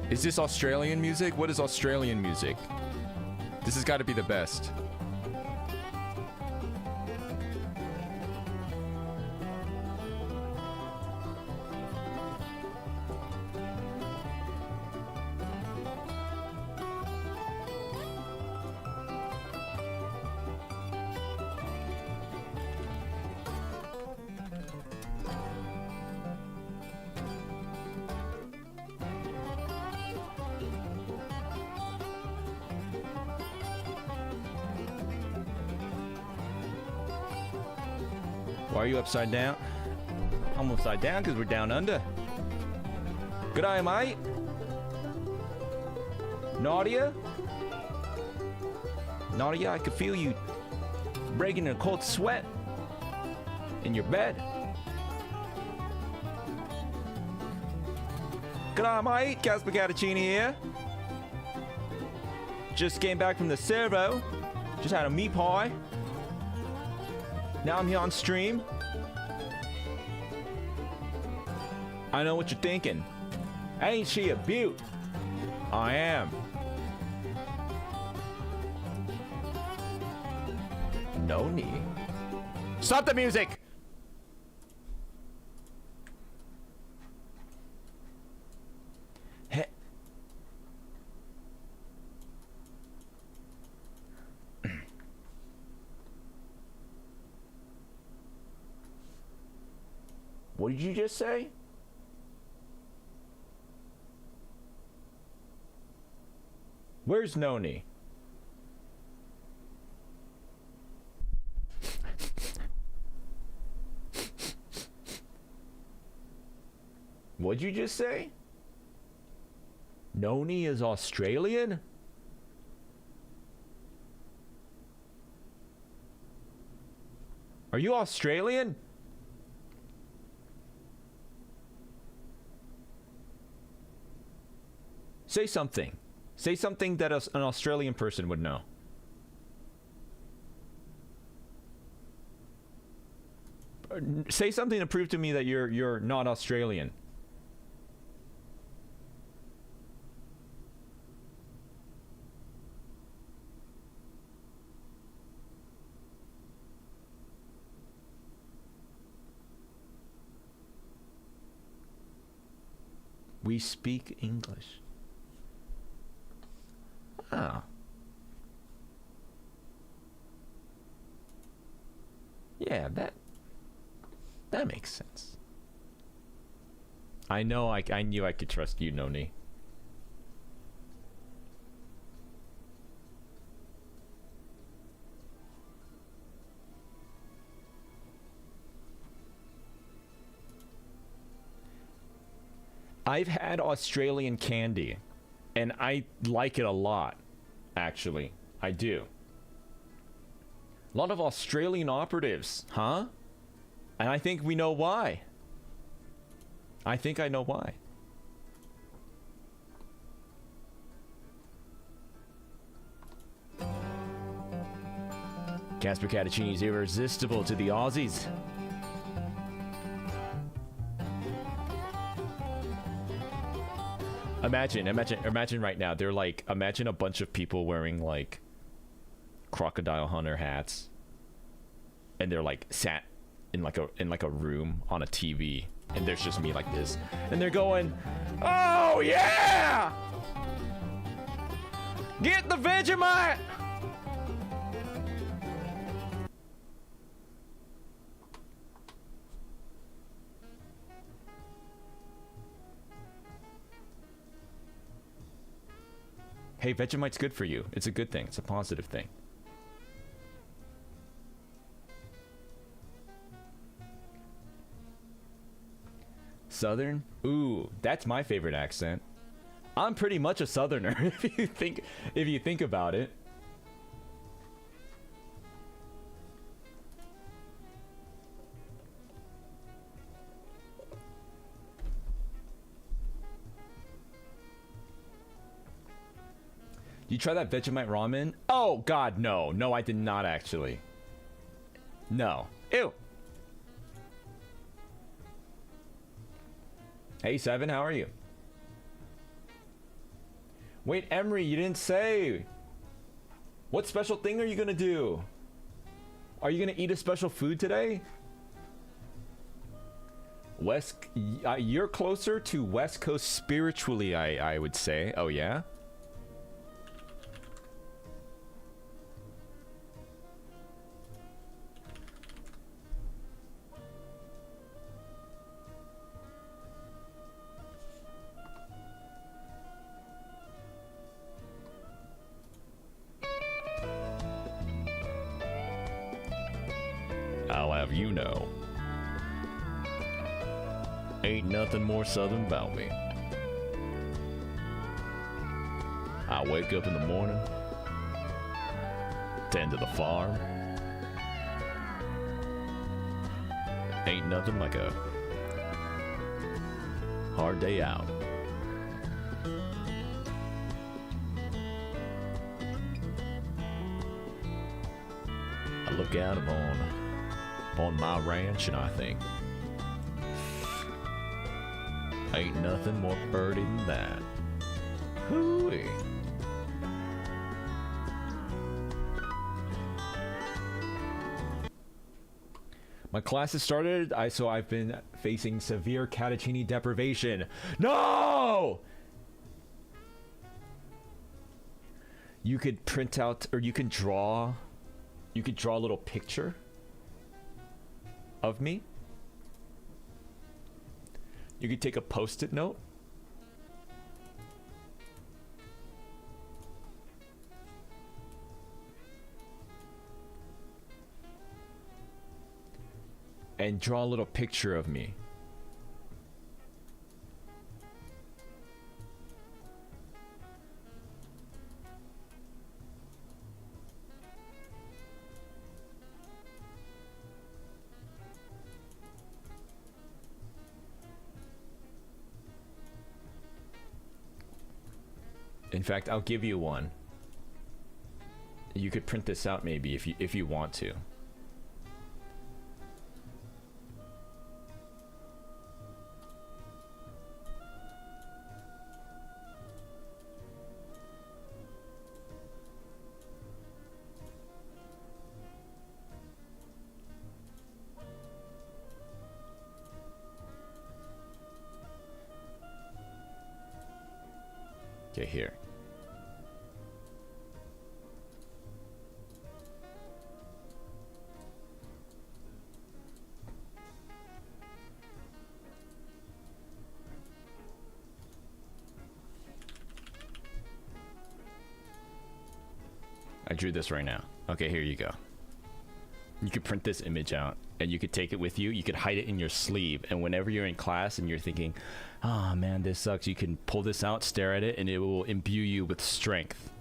Is this Australian music? What is Australian music? This has got to be the best. Why are you upside down? I'm upside down because we're down under. Good eye, mate. Nadia? Nadia, I could feel you breaking in a cold sweat in your bed. Good eye, mate. Caspurr Catacini here. Just came back from the servo. Just had a meat pie. Now I'm here on stream. I know what you're thinking. Ain't she a beaut? I am. No need. Stop the music! Hey. What did you just say? Where's Noni? What'd you just say? Noni is Australian? Are you Australian? Say something. Say something that an Australian person would know. say something to prove to me that you're not Australian. We speak English. Ah. Yeah, that makes sense. I know. I knew I could trust you, Noni. I've had Australian candy, and I like it a lot, actually. I do. A lot of Australian operatives, huh? And I think we know why. I think I know why. Caspurr Catacini is irresistible to the Aussies. Imagine right now. They're like, imagine a bunch of people wearing like crocodile hunter hats, and they're like sat in like a room on a TV, and there's just me like this, and they're going, "Oh yeah, get the Vegemite." Hey, Vegemite's good for you. It's a good thing. It's a positive thing. Southern? Ooh, that's my favorite accent. I'm pretty much a Southerner if you think about it. You try that Vegemite ramen? Oh god, no. No, I did not actually. No. Ew. Hey, Seven, how are you? Wait, Emery, you didn't say. What special thing are you gonna do? Are you gonna eat a special food today? You're closer to West Coast spiritually, I would say. Oh, yeah? I'll have you know. Ain't nothing more southern about me. I wake up in the morning, tend to the farm. Ain't nothing like a hard day out. I look out on my ranch and I think, ain't nothing more birdie than that. Hooey. My class has started, so I've been facing severe Catacini deprivation. No! You could print out, or you can draw a little picture of me. You could take a post-it note. And draw a little picture of me. In fact, I'll give you one. You could print this out maybe if you want to. Okay, here. I drew this right now. Okay, here you go. You could print this image out and you could take it with you. You could hide it in your sleeve, and whenever you're in class and you're thinking, oh man, this sucks, you can pull this out, stare at it, and it will imbue you with strength.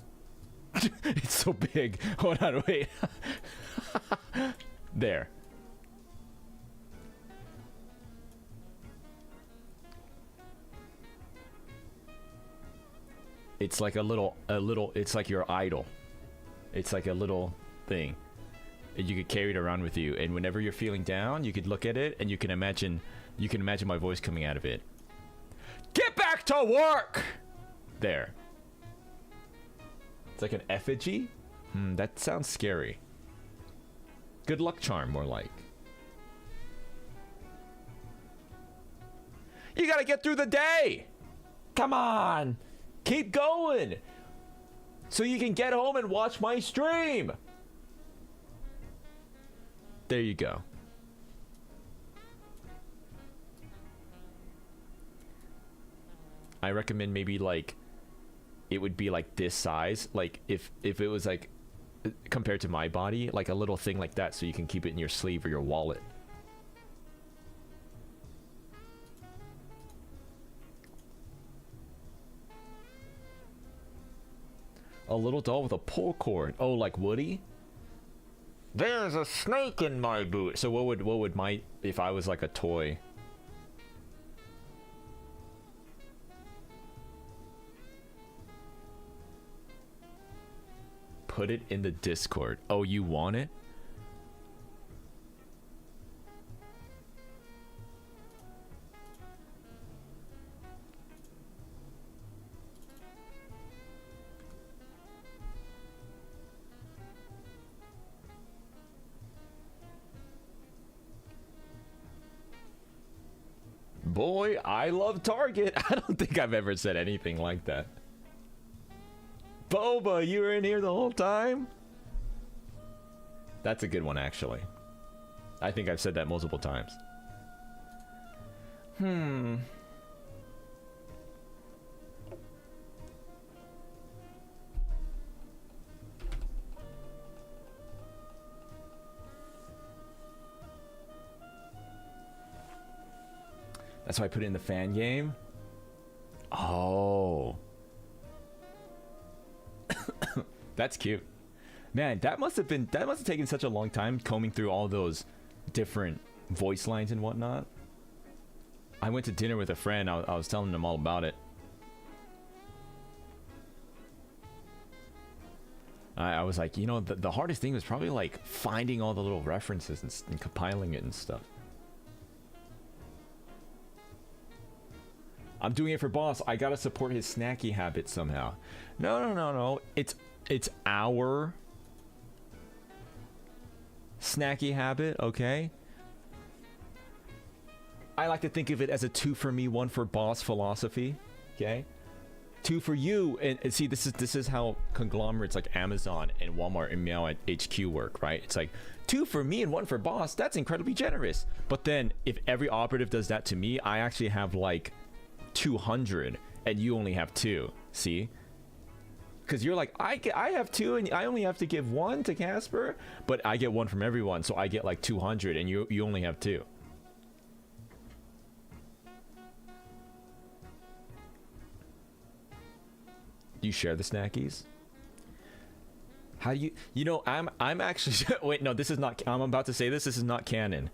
It's so big. Hold on, wait. There. It's like a little, it's like your idol. It's like a little thing. And you could carry it around with you, and whenever you're feeling down, you could look at it and you can imagine my voice coming out of it. Get back to work! There. It's like an effigy? That sounds scary. Good luck charm, more like. You gotta get through the day! Come on! Keep going! So you can get home and watch my stream! There you go. I recommend maybe like it would be like this size, like if it was like compared to my body, like a little thing like that, so you can keep it in your sleeve or your wallet. A little doll with a pull cord. Oh, like Woody? There's a snake in my boot. So what would my, if I was like a toy? Put it in the Discord. Oh, you want it? Boy, I love Target. I don't think I've ever said anything like that. Boba, you were in here the whole time? That's a good one, actually. I think I've said that multiple times. That's why I put it in the fan game? Oh. That's cute. Man, that must have taken such a long time combing through all those different voice lines and whatnot. I went to dinner with a friend. I was telling him all about it. I was like, you know, the hardest thing was probably like finding all the little references and compiling it and stuff. I'm doing it for boss. I gotta support his snacky habit somehow. No. It's our snacky habit, okay? I like to think of it as a 2 for me, 1 for boss philosophy, okay? 2 for you, and see, this is how conglomerates like Amazon and Walmart and Meow at HQ work, right? It's like 2 for me and 1 for boss. That's incredibly generous. But then if every operative does that to me, I actually have like 200 and you only have 2. See? Because you're like, I have 2 and I only have to give 1 to Caspurr, but I get 1 from everyone, so I get like 200 and you only have 2. Do you share the snackies? How do you know, I'm actually wait, no, this is not, I'm about to say this is not canon.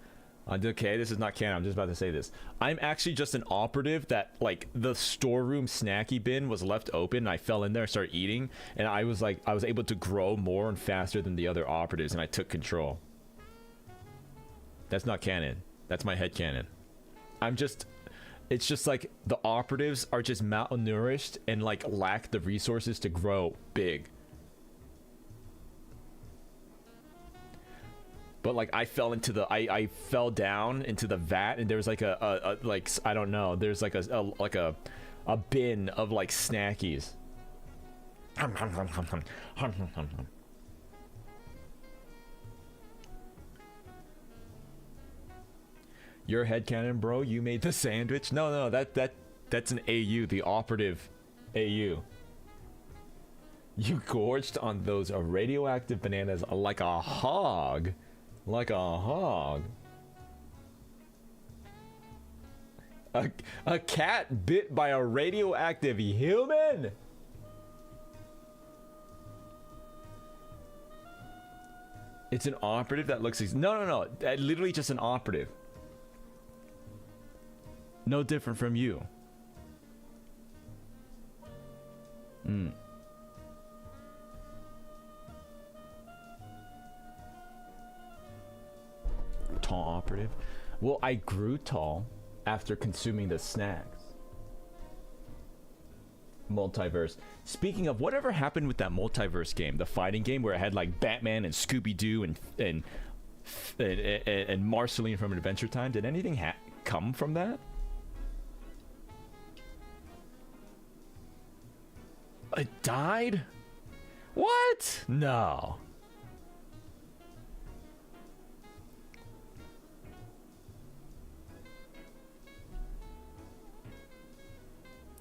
Okay, this is not canon. I'm just about to say this. I'm actually just an operative that, like, the storeroom snacky bin was left open and I fell in there and started eating, and I was like, I was able to grow more and faster than the other operatives, and I took control. That's not canon. That's my head canon. It's just like the operatives are just malnourished and like lack the resources to grow big. But like I fell into the I fell down into the vat, and there was like a like, I don't know, there's like a bin of like snackies, Your headcanon, bro. You made the sandwich. No, that's an AU, the operative AU. You gorged on those radioactive bananas like a hog. Like a hog. A cat bit by a radioactive human? It's an operative that looks... No. Literally just an operative. No different from you. Tall operative. Well, I grew tall after consuming the snacks. Multiverse. Speaking of, whatever happened with that multiverse game, the fighting game where it had like Batman and Scooby-Doo and Marceline from Adventure Time? Did anything come from that? It died? What? No.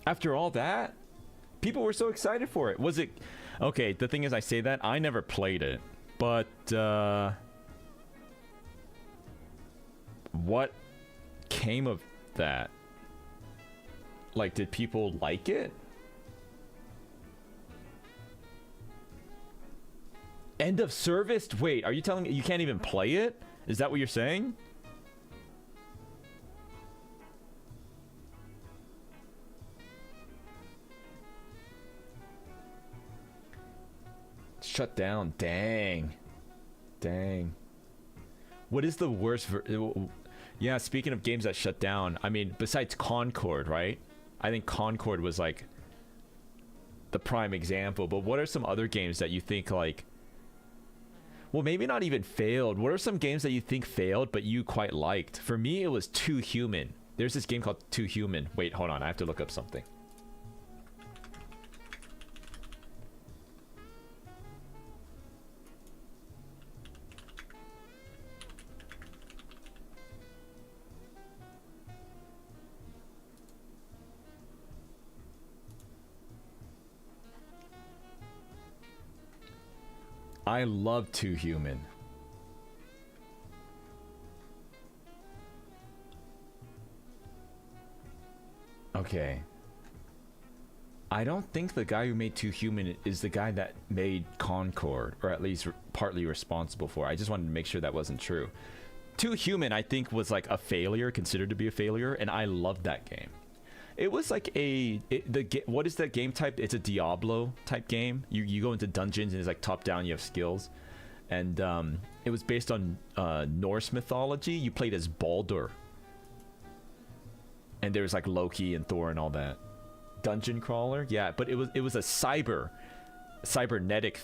After all that, people were so excited for it. Was it... Okay, the thing is, I say that, I never played it. But, what came of that? Like, did people like it? End of service? Wait, are you telling me you can't even play it? Is that what you're saying? Shut down. Dang. What is the worst yeah, speaking of games that shut down, I mean, besides Concord, right? I think Concord was like the prime example, but what are some other games that you think like, well, maybe not even failed. What are some games that you think failed but you quite liked? For me, it was Too Human. There's this game called Too Human. Wait, hold on, I have to look up something. I love Too Human. Okay. I don't think the guy who made Too Human is the guy that made Concord, or at least partly responsible for it. I just wanted to make sure that wasn't true. Too Human, I think, was like a failure, considered to be a failure, and I loved that game. It was like what is that game type? It's a Diablo type game. You go into dungeons and it's like top down. You have skills, and it was based on Norse mythology. You played as Baldur, and there was like Loki and Thor and all that. Dungeon crawler, yeah. But it was a cybernetic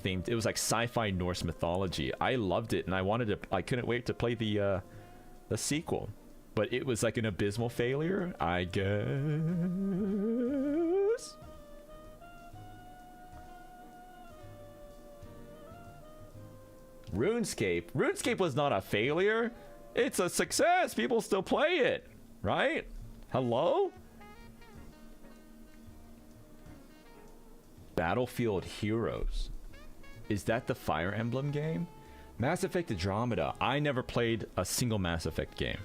themed. It was like sci-fi Norse mythology. I loved it, and I couldn't wait to play the sequel. But it was like an abysmal failure, I guess. RuneScape. RuneScape was not a failure. It's a success. People still play it, right? Hello? Battlefield Heroes. Is that the Fire Emblem game? Mass Effect Andromeda. I never played a single Mass Effect game.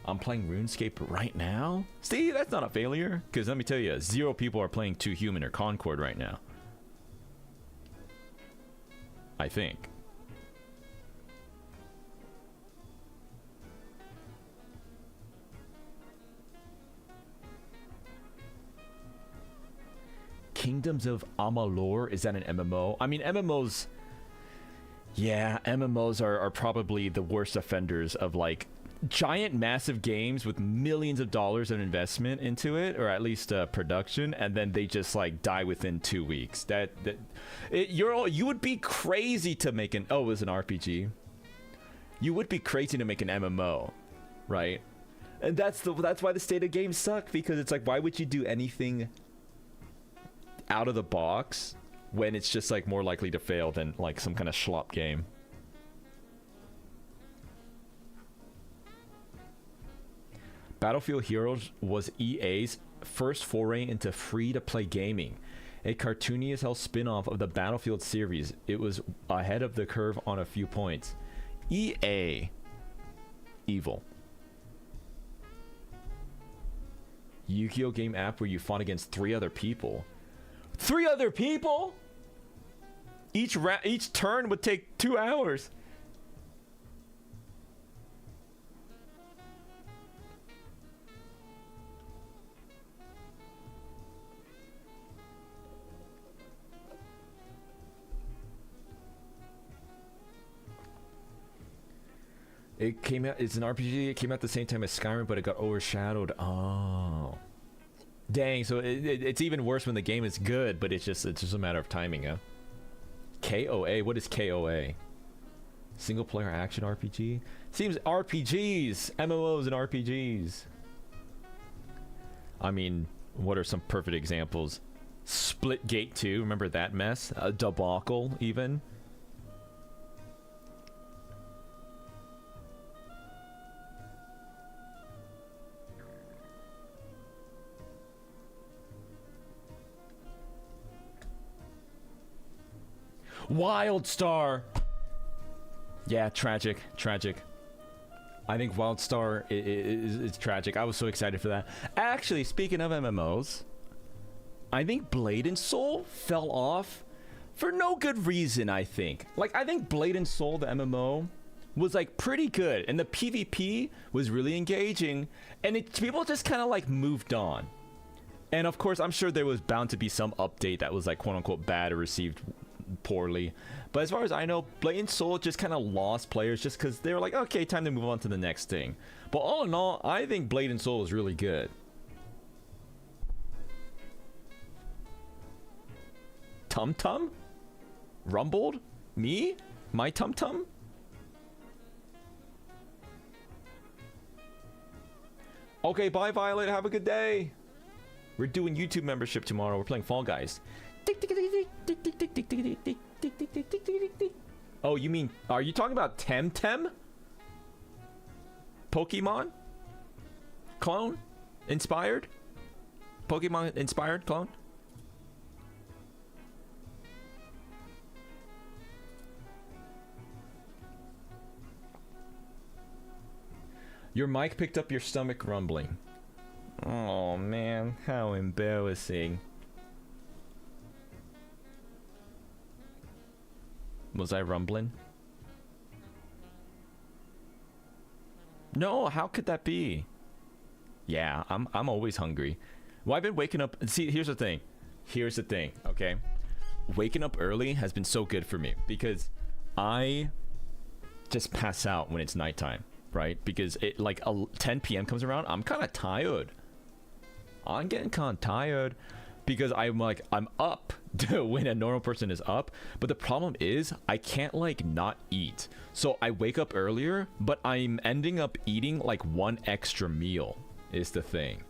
I'm playing RuneScape right now? See, that's not a failure. Because let me tell you, 0 people are playing Too Human or Concord right now. I think. Kingdoms of Amalur, is that an MMO? I mean, MMOs... Yeah, MMOs are probably the worst offenders of like giant massive games with millions of dollars of investment into it, or at least production, and then they just like die within 2 weeks. You would be crazy to make an... Oh, it was an RPG. You would be crazy to make an MMO, right? And that's why the state of games suck, because it's like, why would you do anything out of the box when it's just like more likely to fail than like some kind of schlop game? Battlefield Heroes was EA's first foray into free-to-play gaming, a cartoony as hell spin-off of the Battlefield series. It was ahead of the curve on a few points. EA. Evil. Yu-Gi-Oh! Game app where you fought against 3 other people. 3 other people?! Each turn would take 2 hours. It came out, it's an RPG, it came out at the same time as Skyrim, but it got overshadowed. Oh. Dang, so it's even worse when the game is good, but it's just a matter of timing, huh? KOA, what is KOA? Single player action RPG? Seems RPGs! MMOs and RPGs. I mean, what are some perfect examples? Splitgate 2, remember that mess? A debacle, even? WildStar! Yeah, tragic. I think WildStar is tragic. I was so excited for that. Actually, speaking of MMOs, I think Blade and Soul fell off for no good reason, I think. Like, I think Blade and Soul, the MMO, was like pretty good, and the PvP was really engaging, and people just kind of like moved on. And of course, I'm sure there was bound to be some update that was like quote-unquote bad or received poorly, but as far as I know, Blade and Soul just kind of lost players just because they were like, okay, time to move on to the next thing. But all in all, I think Blade and Soul is really good. Tum Tum? Rumbled? Me? My Tum Tum? Okay, bye Violet, have a good day. We're doing YouTube membership tomorrow. We're playing Fall Guys. Oh, you mean, are you talking about Temtem? Pokemon? Clone? Inspired? Pokemon inspired clone? Your mic picked up your stomach rumbling. Oh man, how embarrassing. Was I rumbling? No, how could that be? Yeah, I'm always hungry. Well, I've been waking up. See, here's the thing. Okay? Waking up early has been so good for me because I just pass out when it's nighttime, right? Because it like 10 p.m. comes around, I'm kind of tired. I'm getting kind of tired because I'm up when a normal person is up, but the problem is I can't like not eat. So I wake up earlier, but I'm ending up eating like 1 extra meal is the thing.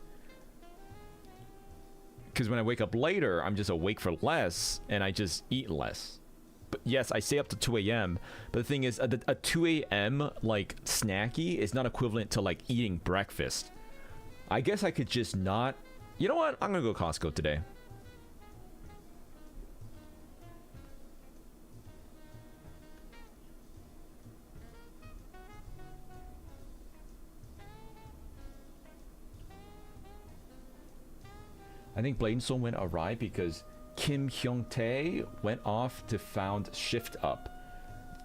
Because when I wake up later, I'm just awake for less and I just eat less. But yes, I stay up to 2 a.m. But the thing is, a 2 a.m. like snacky is not equivalent to like eating breakfast. I guess I could just not. You know what? I'm gonna go Costco today. I think Blade and Soul went awry because Kim Hyung-tae went off to found Shift Up.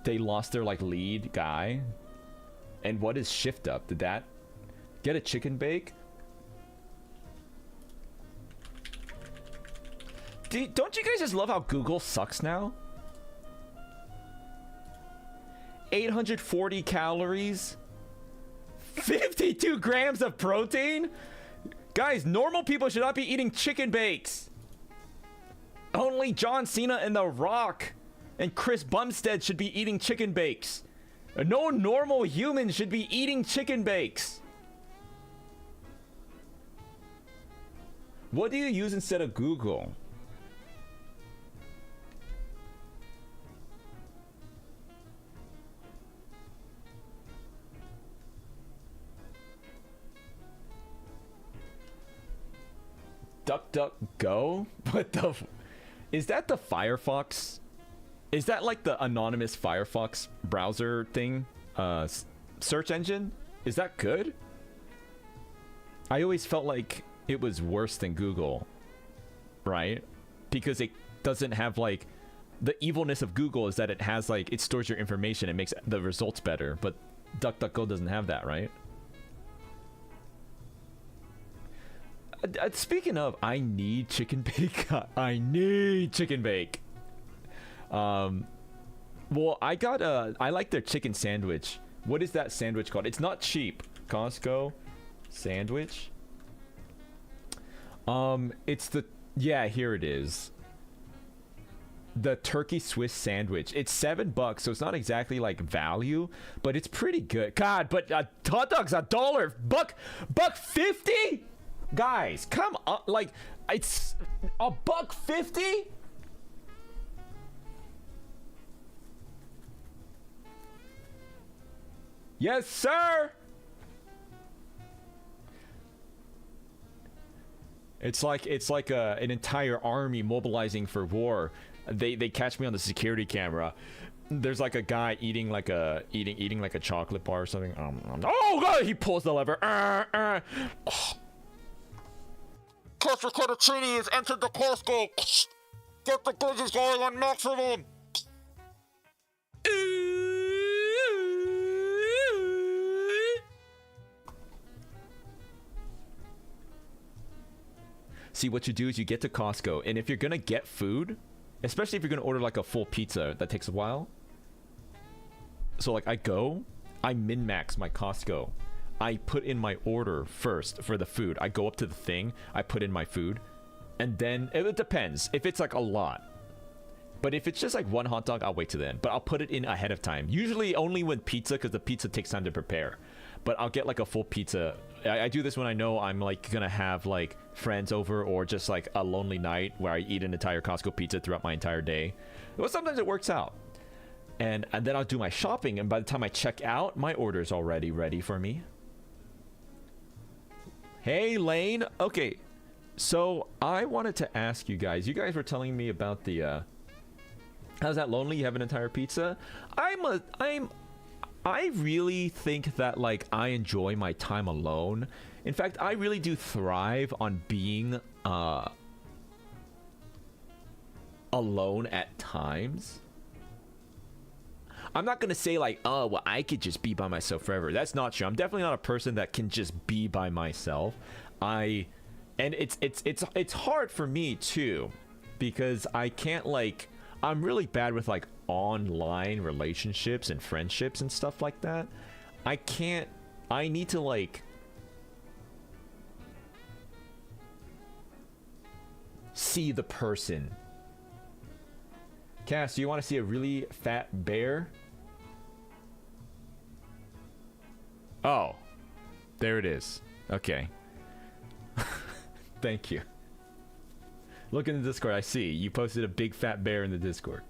They lost their like lead guy. And what is Shift Up? Did that get a chicken bake? Don't you guys just love how Google sucks now? 840 calories, 52 grams of protein. Guys, normal people should not be eating chicken bakes. Only John Cena and The Rock and Chris Bumstead should be eating chicken bakes. No normal human should be eating chicken bakes. What do you use instead of Google? DuckDuckGo? What the is that the Firefox? Is that like the anonymous Firefox browser thing? Search engine? Is that good? I always felt like it was worse than Google, right? Because it doesn't have like the evilness of Google is that it has like it stores your information and makes the results better, but DuckDuckGo doesn't have that, right? Speaking of, I need chicken bake. I need chicken bake. Well, I got I like their chicken sandwich. What is that sandwich called? It's not cheap. Costco sandwich. It's the here it is. The turkey Swiss sandwich. It's $7, so it's not exactly like value, but it's pretty good. God, but hot dogs $1, $1.50. Guys, come on! Like, it's $1.50. Yes, sir. It's like an entire army mobilizing for war. They catch me on the security camera. There's like a guy eating like a chocolate bar or something. Oh god! He pulls the lever. Caspurr Catacini has entered the Costco. Get the bridges going on maximum. See, what you do is you get to Costco, and if you're gonna get food, especially if you're gonna order like a full pizza, that takes a while. So like I min-max my Costco. I put in my order first for the food. I go up to the thing, I put in my food, and then it depends if it's like a lot. But if it's just like one hot dog, I'll wait till then. But I'll put it in ahead of time. Usually only with pizza, because the pizza takes time to prepare. But I'll get like a full pizza. I do this when I know I'm like gonna have like friends over, or just like a lonely night where I eat an entire Costco pizza throughout my entire day. Well, sometimes it works out. And then I'll do my shopping, and by the time I check out, my order's already ready for me. Hey, Lane. Okay, so I wanted to ask you guys. You guys were telling me about the how's that lonely? You have an entire pizza? I really think that like I enjoy my time alone. In fact, I really do thrive on being alone at times. I'm not gonna say like, oh, well, I could just be by myself forever. That's not true. I'm definitely not a person that can just be by myself. And it's hard for me too, because I can't like, I'm really bad with like online relationships and friendships and stuff like that. I need to like see the person. Cass, do you want to see a really fat bear? Oh, there it is. Okay. Thank you. Look in the Discord. I see you posted a big fat bear in the Discord.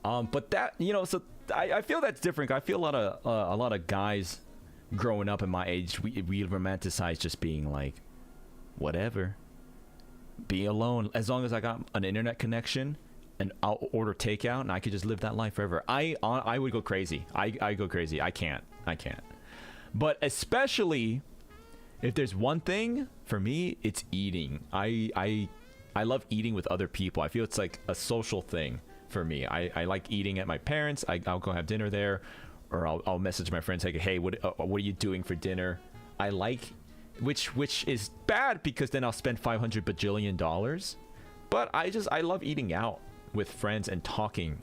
But that, you know, so I feel that's different. I feel a lot of guys growing up in my age, we romanticize just being like, whatever, be alone. As long as I got an internet connection and I'll order takeout and I could just live that life forever. I would go crazy. I go crazy. I can't. But especially if there's one thing for me, it's eating. I love eating with other people. I feel it's like a social thing for me. I like eating at my parents'. I'll go have dinner there, or I'll message my friends like, hey, what are you doing for dinner? I like, which is bad because then I'll spend $500 bajillion. But I love eating out with friends and talking.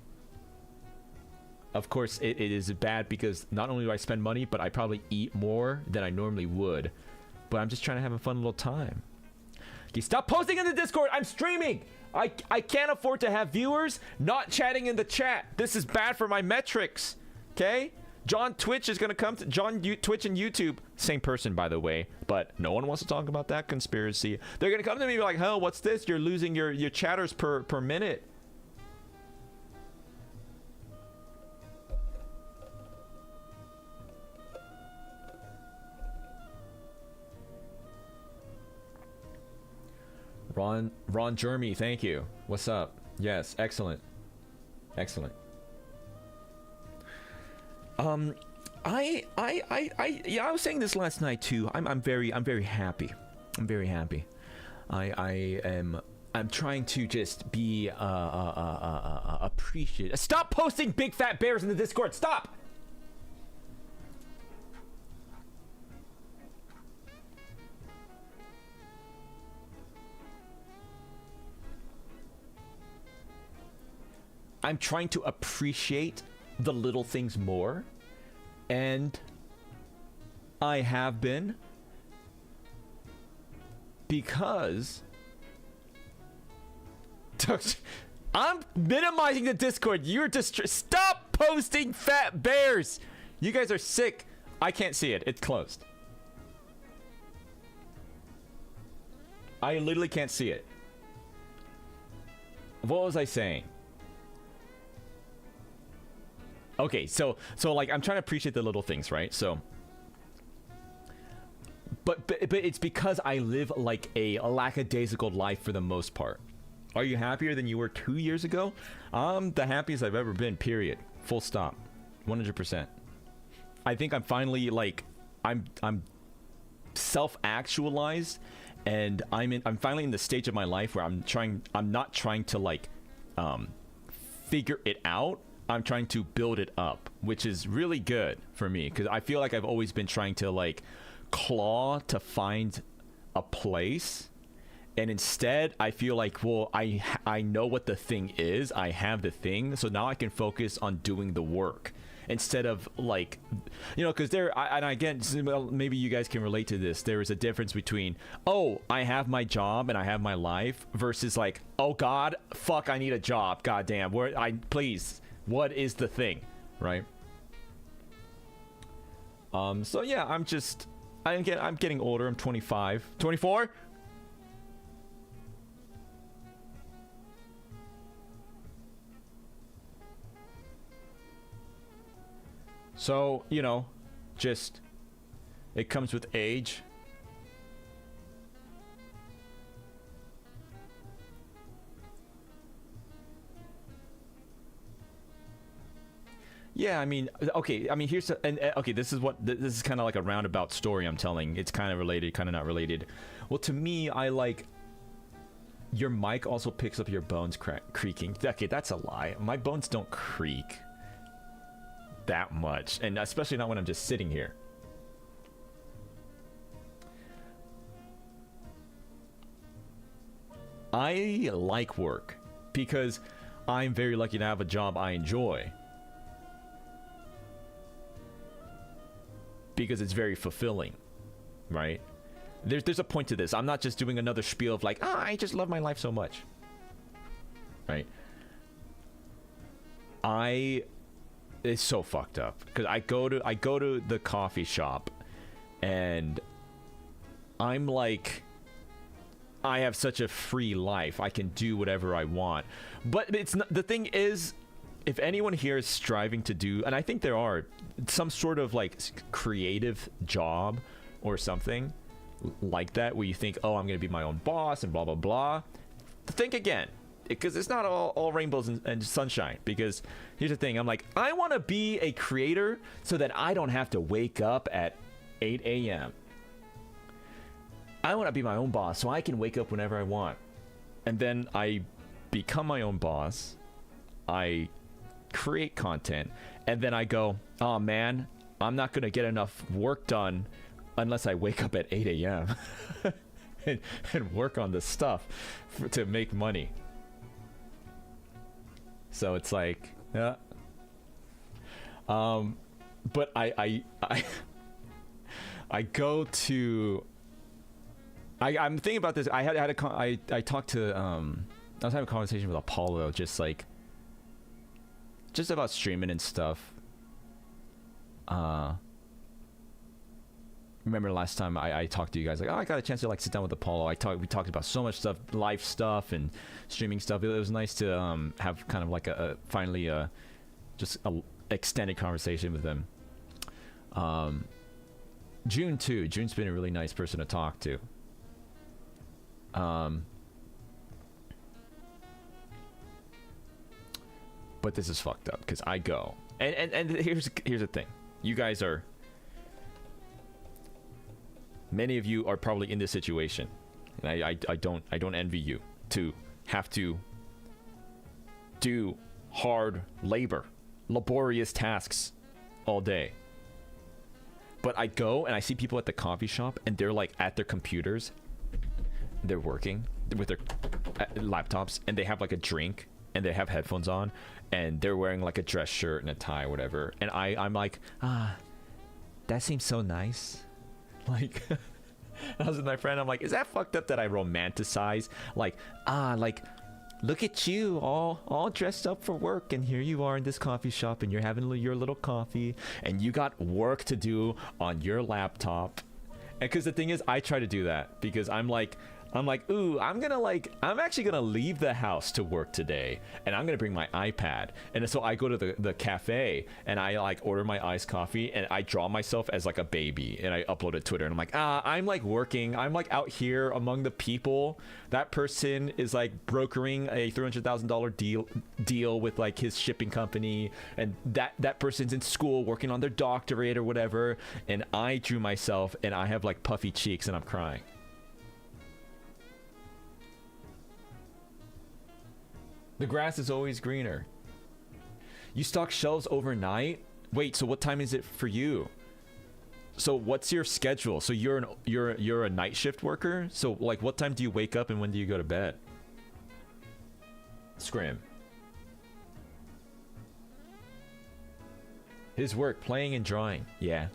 Of course, it is bad because not only do I spend money, but I probably eat more than I normally would. But I'm just trying to have a fun little time. Okay, stop posting in the Discord. I'm streaming. I can't afford to have viewers not chatting in the chat. This is bad for my metrics. Okay? John Twitch is gonna come to Twitch and YouTube, same person by the way, but no one wants to talk about that conspiracy. They're gonna come to me and be like, "Hell, what's this? You're losing your chatters per minute." Ron Jeremy, thank you. What's up? Yes, excellent. Excellent. I was saying this last night too. I'm very happy. I'm very happy. I'm trying to just be appreciative. Stop posting big fat bears in the Discord. Stop. I'm trying to appreciate the little things more, and I have been, because I'm minimizing the Discord. You're just stop posting fat bears. You guys are sick. I can't see it. It's closed. I literally can't see it. What was I saying? Okay, so like I'm trying to appreciate the little things, right? So, but it's because I live like a lackadaisical life for the most part. Are you happier than you were 2 years ago? I'm the happiest I've ever been. Period. Full stop. 100%. I think I'm finally like I'm self-actualized, and I'm finally in the stage of my life where I'm not trying to like figure it out. I'm trying to build it up, which is really good for me, because I feel like I've always been trying to like claw to find a place, and instead I feel like, well, I know what the thing is. I have the thing, so now I can focus on doing the work instead of like, you know, because and again, maybe you guys can relate to this. There is a difference between, oh, I have my job and I have my life, versus like, oh God, fuck, I need a job. Goddamn, please. What is the thing, right? So yeah, I'm getting older. I'm 25, 24. So, you know, just it comes with age. Yeah, I mean, okay. I mean, here's okay. This is kind of like a roundabout story I'm telling. It's kind of related, kind of not related. Well, to me, I like your mic also picks up your bones creaking. Okay, that's a lie. My bones don't creak that much, and especially not when I'm just sitting here. I like work because I'm very lucky to have a job I enjoy. Because it's very fulfilling, right? There's a point to this. I'm not just doing another spiel of like, I just love my life so much, right? It's so fucked up because I go to the coffee shop, and I'm like, I have such a free life. I can do whatever I want. But it's not, the thing is, if anyone here is striving to do, and I think there are, some sort of like creative job or something like that, where you think, oh, I'm gonna be my own boss and blah blah blah, think again, because it's not all rainbows and sunshine. Because here's the thing, I'm like, I want to be a creator so that I don't have to wake up at 8 a.m. I want to be my own boss so I can wake up whenever I want, and then I become my own boss. I create content, and then I go, oh man, I'm not gonna get enough work done unless I wake up at 8 a.m. and work on this stuff to make money. So it's like, yeah. But I go to, I'm thinking about this. I talked to I was having a conversation with Apollo, just about streaming and stuff. remember last time I talked to you guys, like, oh, I got a chance to like sit down with Apollo. We talked about so much stuff, life stuff and streaming stuff. It was nice to have kind of like finally just a extended conversation with him. June too. June's been a really nice person to talk to. But this is fucked up because I go and here's the thing. You guys are, many of you are probably in this situation, and I don't envy you to have to do hard labor, laborious tasks all day. But I go and I see people at the coffee shop and they're like at their computers, they're working with their laptops, and they have like a drink and they have headphones on and they're wearing like a dress shirt and a tie or whatever, and I'm like, that seems so nice. Like I was with my friend, I'm like, is that fucked up that I romanticize like look at you all dressed up for work, and here you are in this coffee shop and you're having your little coffee and you got work to do on your laptop. And because the thing is, I try to do that because I'm like, ooh, I'm actually gonna leave the house to work today, and I'm gonna bring my iPad. And so I go to the cafe and I like order my iced coffee and I draw myself as like a baby and I upload it to Twitter, and I'm like, I'm like working, I'm like out here among the people. That person is like brokering a $300,000 deal with like his shipping company, and that person's in school working on their doctorate or whatever, and I drew myself and I have like puffy cheeks and I'm crying. The grass is always greener. You stock shelves overnight? Wait, so what time is it for you? So what's your schedule? So you're a night shift worker? So like what time do you wake up and when do you go to bed? Scrim. His work, playing and drawing. Yeah.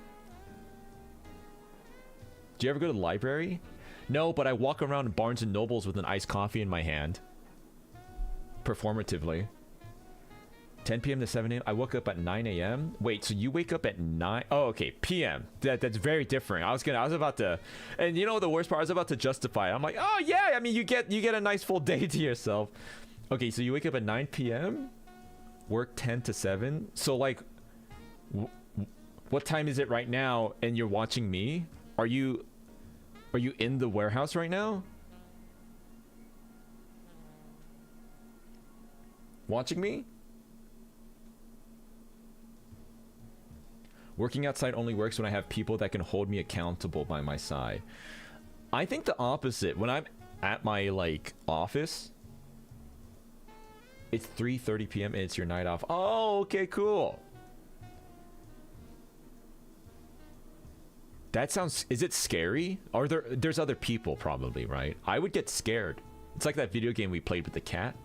Do you ever go to the library? No, but I walk around Barnes and Nobles with an iced coffee in my hand. Performatively. 10 p.m. to 7 a.m. I woke up at 9 a.m. Wait, so you wake up at 9? Oh, okay, p.m. That's very different. I was about to, and you know the worst part, I was about to justify it. I'm like, oh yeah, I mean you get a nice full day to yourself. Okay, so you wake up at 9 p.m. work 10 to 7. So like, what time is it right now? And you're watching me? Are you in the warehouse right now? Watching me? Working outside only works when I have people that can hold me accountable by my side. I think the opposite. When I'm at my like office, it's 3:30 p.m. and it's your night off. Oh, okay, cool. That sounds, is it scary? There's other people probably, right? I would get scared. It's like that video game we played with the cat.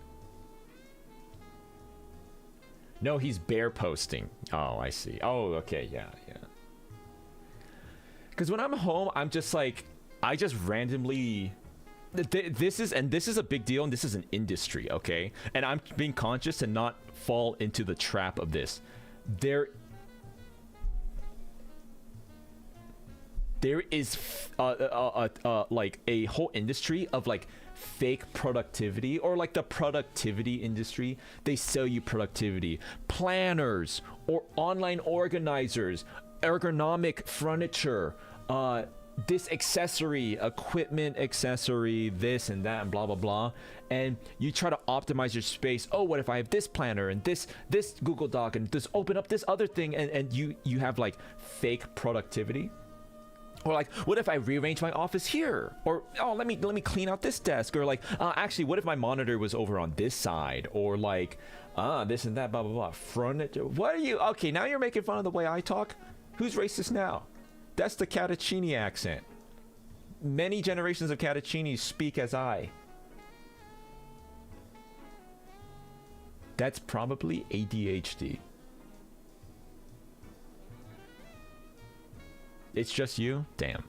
No, he's bear posting. Oh, I see. Oh, okay, yeah. Because when I'm home, I'm just like, I just randomly. This is a big deal, and this is an industry, okay? And I'm being conscious to not fall into the trap of this. There is like a whole industry of like fake productivity, or like the productivity industry. They sell you productivity planners or online organizers, ergonomic furniture, this accessory, equipment accessory, this and that and blah blah blah, and you try to optimize your space. Oh, what if I have this planner and this Google Doc and just open up this other thing, and you have like fake productivity. Or like, what if I rearrange my office here? Or, oh, let me clean out this desk. Or like, actually, what if my monitor was over on this side? Or like, this and that, blah, blah, blah. Furniture. What are you? Okay, now you're making fun of the way I talk? Who's racist now? That's the Catacini accent. Many generations of Catacinis speak as I. That's probably ADHD. It's just you? Damn.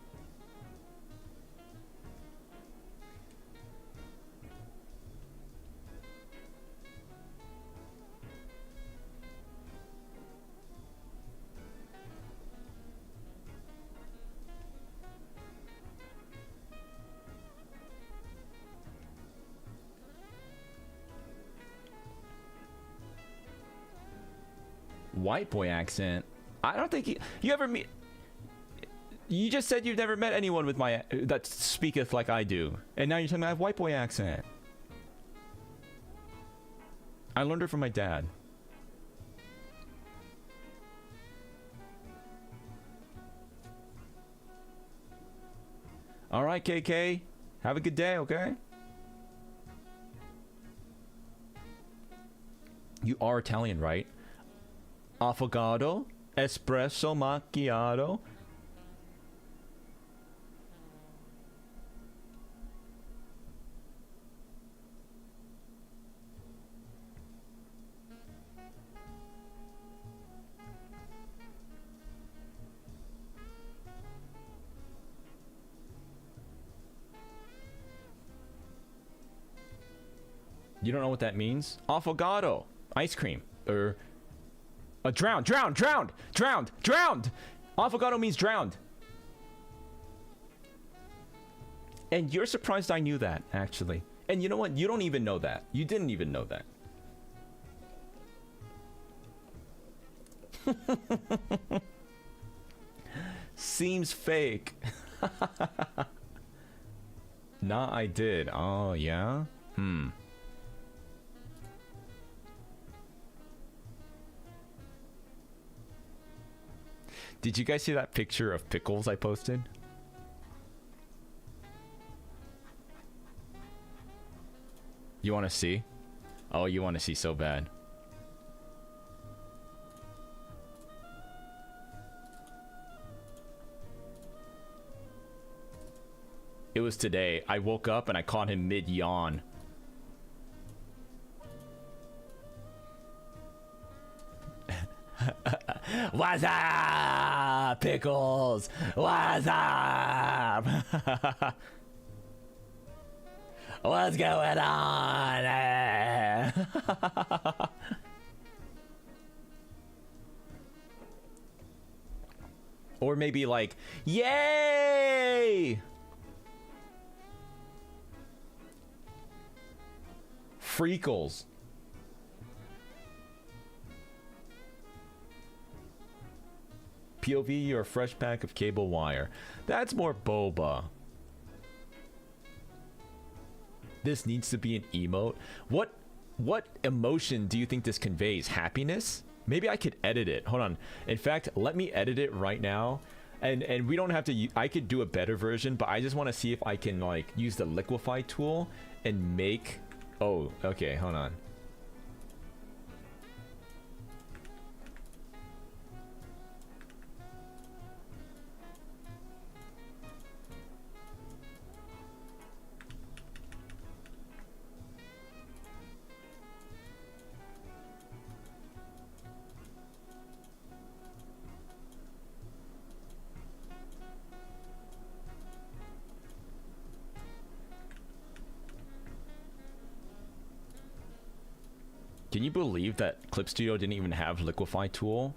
white boy accent. I don't think you ever meet. You just said you've never met anyone with my that speaketh like I do, and now you're telling me I have white boy accent. I learned it from my dad. All right, KK. Have a good day, okay? You are Italian, right? Affogato, espresso macchiato. You don't know what that means? Affogato. Ice cream. Drowned. Affogato means drowned. And you're surprised I knew that, actually. And you know what? You don't even know that. You didn't even know that. Seems fake. Nah, I did. Oh, yeah? Did you guys see that picture of pickles I posted? You want to see? Oh, you want to see so bad. It was today. I woke up and I caught him mid-yawn. What's up, pickles? What's up? What's going on? Or maybe like, yay! Freakles. POV or a fresh pack of cable wire. That's more boba. This needs to be an emote. What emotion do you think this conveys? Happiness? Maybe I could edit it. Hold on. In fact, let me edit it right now. And we don't have to. I could do a better version, but I just want to see if I can like use the liquify tool and make. Oh, okay. Hold on. Can you believe that Clip Studio didn't even have liquify tool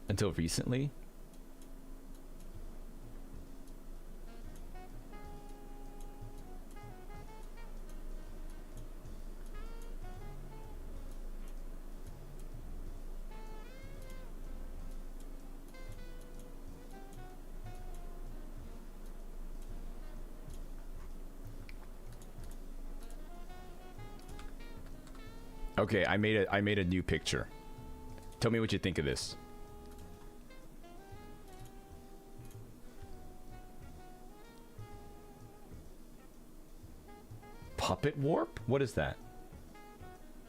until recently? Okay, I made a new picture. Tell me what you think of this. Puppet warp? What is that?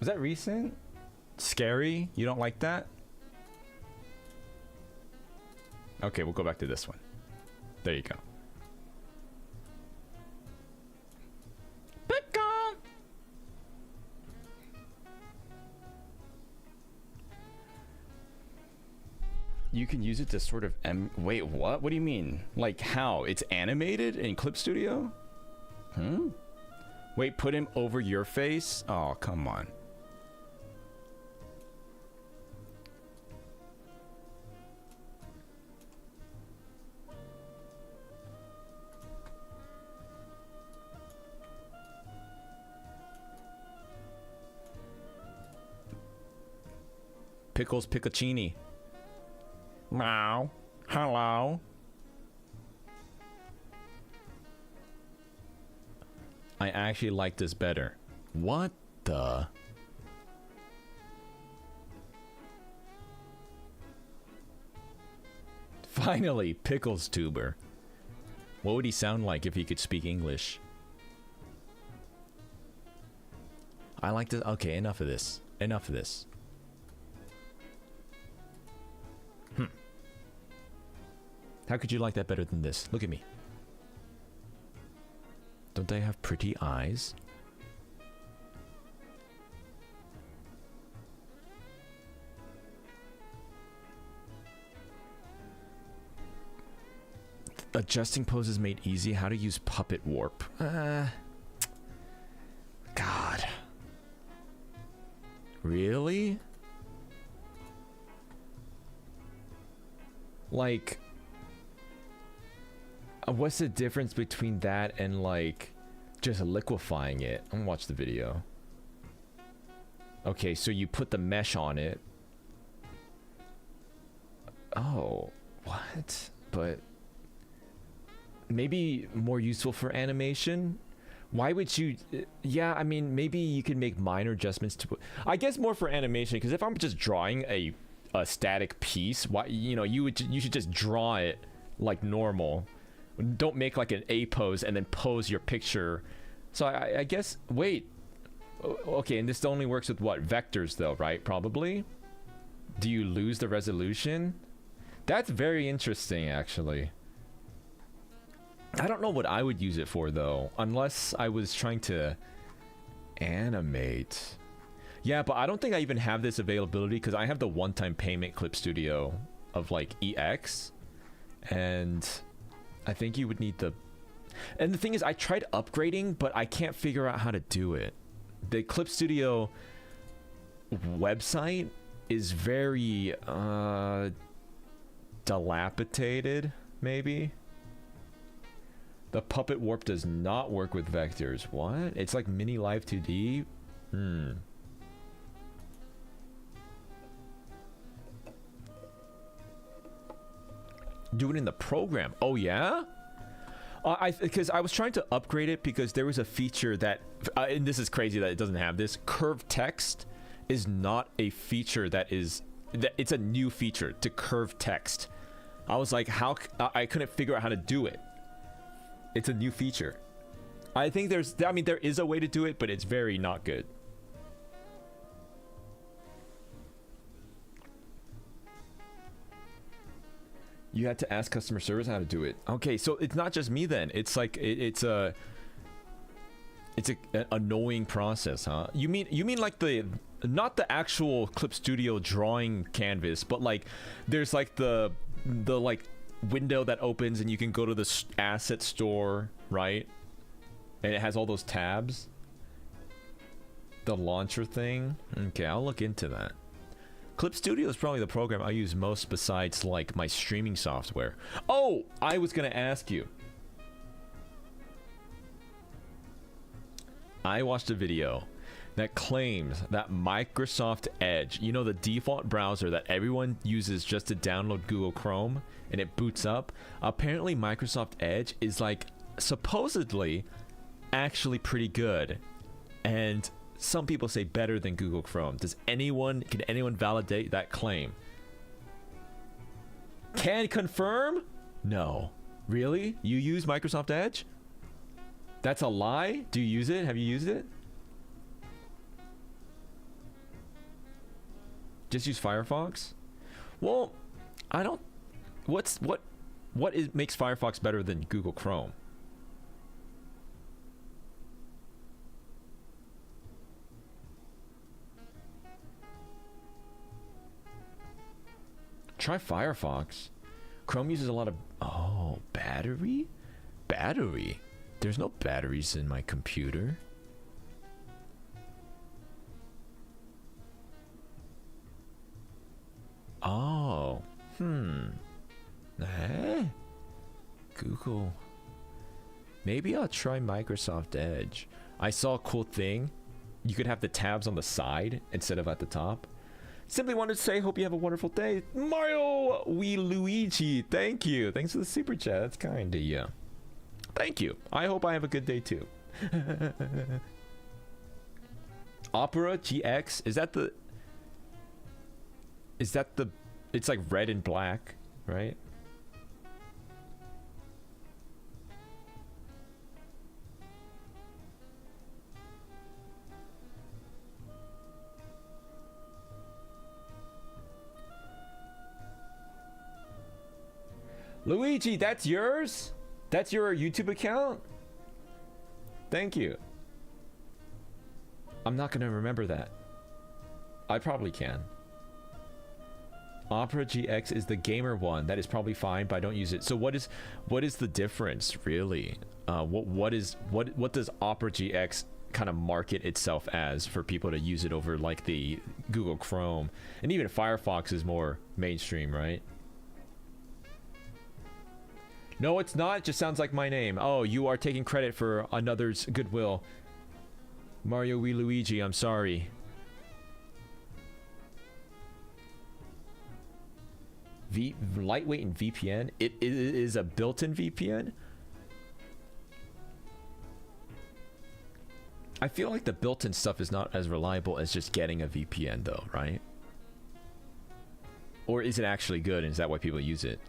Was that recent? Scary? You don't like that? Okay, we'll go back to this one. There you go. You can use it to sort of wait, what? What do you mean? Like how? It's animated in Clip Studio? Wait, put him over your face? Oh, come on. Pickles Piccacini. Meow. Hello. I actually like this better. What the? Finally, Pickles Tuber. What would he sound like if he could speak English? I like this. Okay, enough of this. Enough of this. How could you like that better than this? Look at me. Don't they have pretty eyes? Adjusting poses made easy. How to use puppet warp. God. Really? Like, what's the difference between that and like just liquefying it? I'm gonna watch the video. Okay, so you put the mesh on it. Oh, what? But maybe more useful for animation. Why would you? Yeah, I mean, maybe you could make minor adjustments to. I guess more for animation, because if I'm just drawing a static piece, why, you know, you should just draw it like normal. Don't make like an A pose and then pose your picture. So I guess, wait. Okay, and this only works with what? Vectors though, right? Probably. Do you lose the resolution? That's very interesting, actually. I don't know what I would use it for though, unless I was trying to animate. Yeah, but I don't think I even have this availability because I have the one-time payment Clip Studio of like EX, and I think you would need the. And the thing is, I tried upgrading, but I can't figure out how to do it. The Clip Studio website is very dilapidated, maybe. The puppet warp does not work with vectors. What? It's like mini live 2D? Do it in the program. Oh yeah? Because I was trying to upgrade it because there was a feature that, and this is crazy that it doesn't have this. Curved text is not a feature it's a new feature to curve text. I was like, I couldn't figure out how to do it. It's a new feature. I think there is a way to do it, but it's very not good. You had to ask customer service how to do it. Okay, so it's not just me then. It's like it's an annoying process, huh? You mean like not the actual Clip Studio drawing canvas, but like there's like the like window that opens and you can go to the asset store, right? And it has all those tabs. The launcher thing. Okay, I'll look into that. Clip Studio is probably the program I use most besides like my streaming software. Oh, I was gonna ask you. I watched a video that claims that Microsoft Edge, you know, the default browser that everyone uses just to download Google Chrome and it boots up, apparently Microsoft Edge is like supposedly actually pretty good, and some people say better than Google Chrome. Can anyone validate that claim? Can confirm? No. Really? You use Microsoft Edge? That's a lie? Do you use it? Have you used it? Just use Firefox? Well, I don't. What makes Firefox better than Google Chrome? Try Firefox. Chrome uses a lot of. Oh, battery? Battery? There's no batteries in my computer. Oh. Google. Maybe I'll try Microsoft Edge. I saw a cool thing. You could have the tabs on the side instead of at the top. Simply wanted to say, hope you have a wonderful day. Mario Luigi, thank you. Thanks for the super chat. That's kind of you. Thank you. I hope I have a good day too. Opera GX, is that the... It's like red and black, right? Luigi, that's yours? That's your YouTube account? Thank you. I'm not gonna remember that. I probably can. Opera GX is the gamer one. That is probably fine, but I don't use it. So what is the difference really? What does Opera GX kind of market itself as for people to use it over like the Google Chrome, and even Firefox is more mainstream, right? No, it's not. It just sounds like my name. Oh, you are taking credit for another's goodwill. Mario Luigi, I'm sorry. Lightweight and VPN? It is a built-in VPN? I feel like the built-in stuff is not as reliable as just getting a VPN though, right? Or is it actually good and is that why people use it?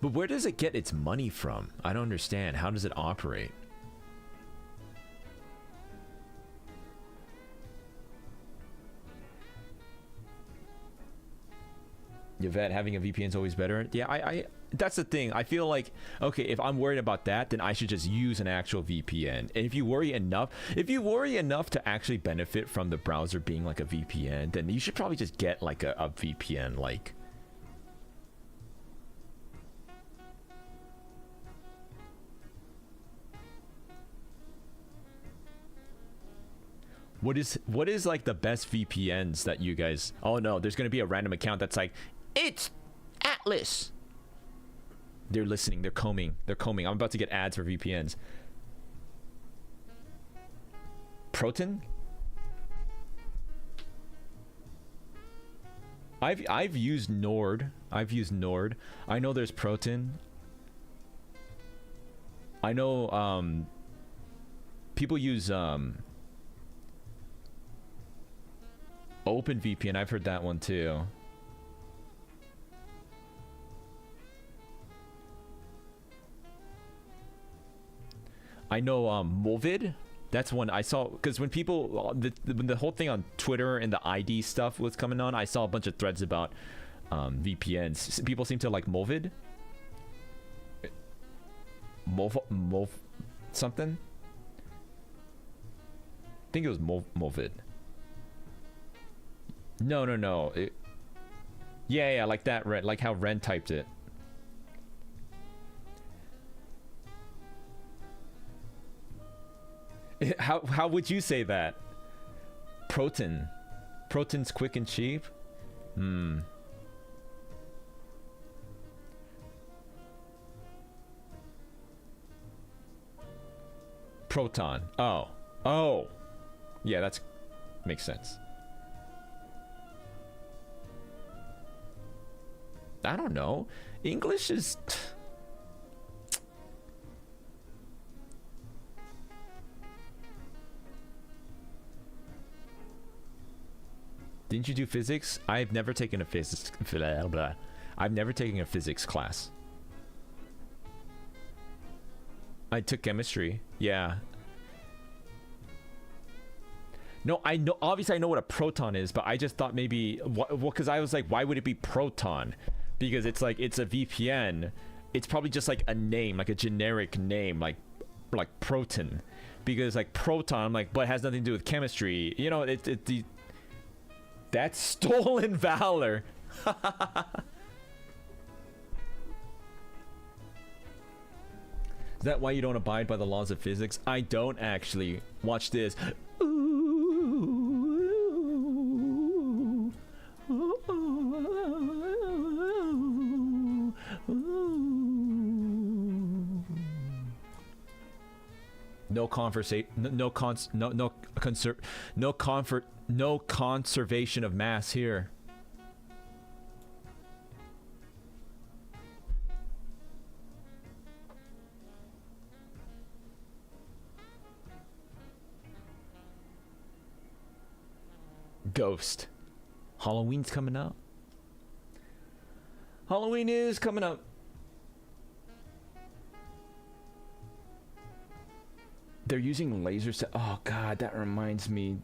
But where does it get its money from? I don't understand. How does it operate? Yvette, having a VPN is always better. Yeah, I that's the thing. I feel like, okay, if I'm worried about that, then I should just use an actual VPN. And if you worry enough to actually benefit from the browser being like a VPN, then you should probably just get like a VPN like. What is like the best VPNs that you guys... Oh no, there's gonna be a random account that's like, it's Atlas. They're listening, they're combing. I'm about to get ads for VPNs. Proton? I've used Nord. I know there's Proton. I know people use OpenVPN. I've heard that one too. I know Movid. That's one I saw because when people when the whole thing on Twitter and the ID stuff was coming on, I saw a bunch of threads about VPNs. People seem to like Movid. Mov something. I think it was Movid. No. Yeah, like that. Like how Ren typed it. How would you say that? Proton. Proton's quick and cheap? Proton. Oh. Yeah, that's makes sense. I don't know. English is... Didn't you do physics? I've never taken a physics... I've never taken a physics class. I took chemistry. Yeah. No, I know. Obviously, I know what a proton is, but I just thought maybe... Well, because I was like, why would it be proton? Because it's like, it's a VPN. It's probably just like a name, like a generic name, like proton. Because like proton, I'm like, but it has nothing to do with chemistry. You know, that's stolen valor. Is that why you don't abide by the laws of physics? I don't actually. Watch this. No conservation of mass here. Ghost. Halloween's coming up. Halloween is coming up. They're using lasers to... Oh, God, that reminds me,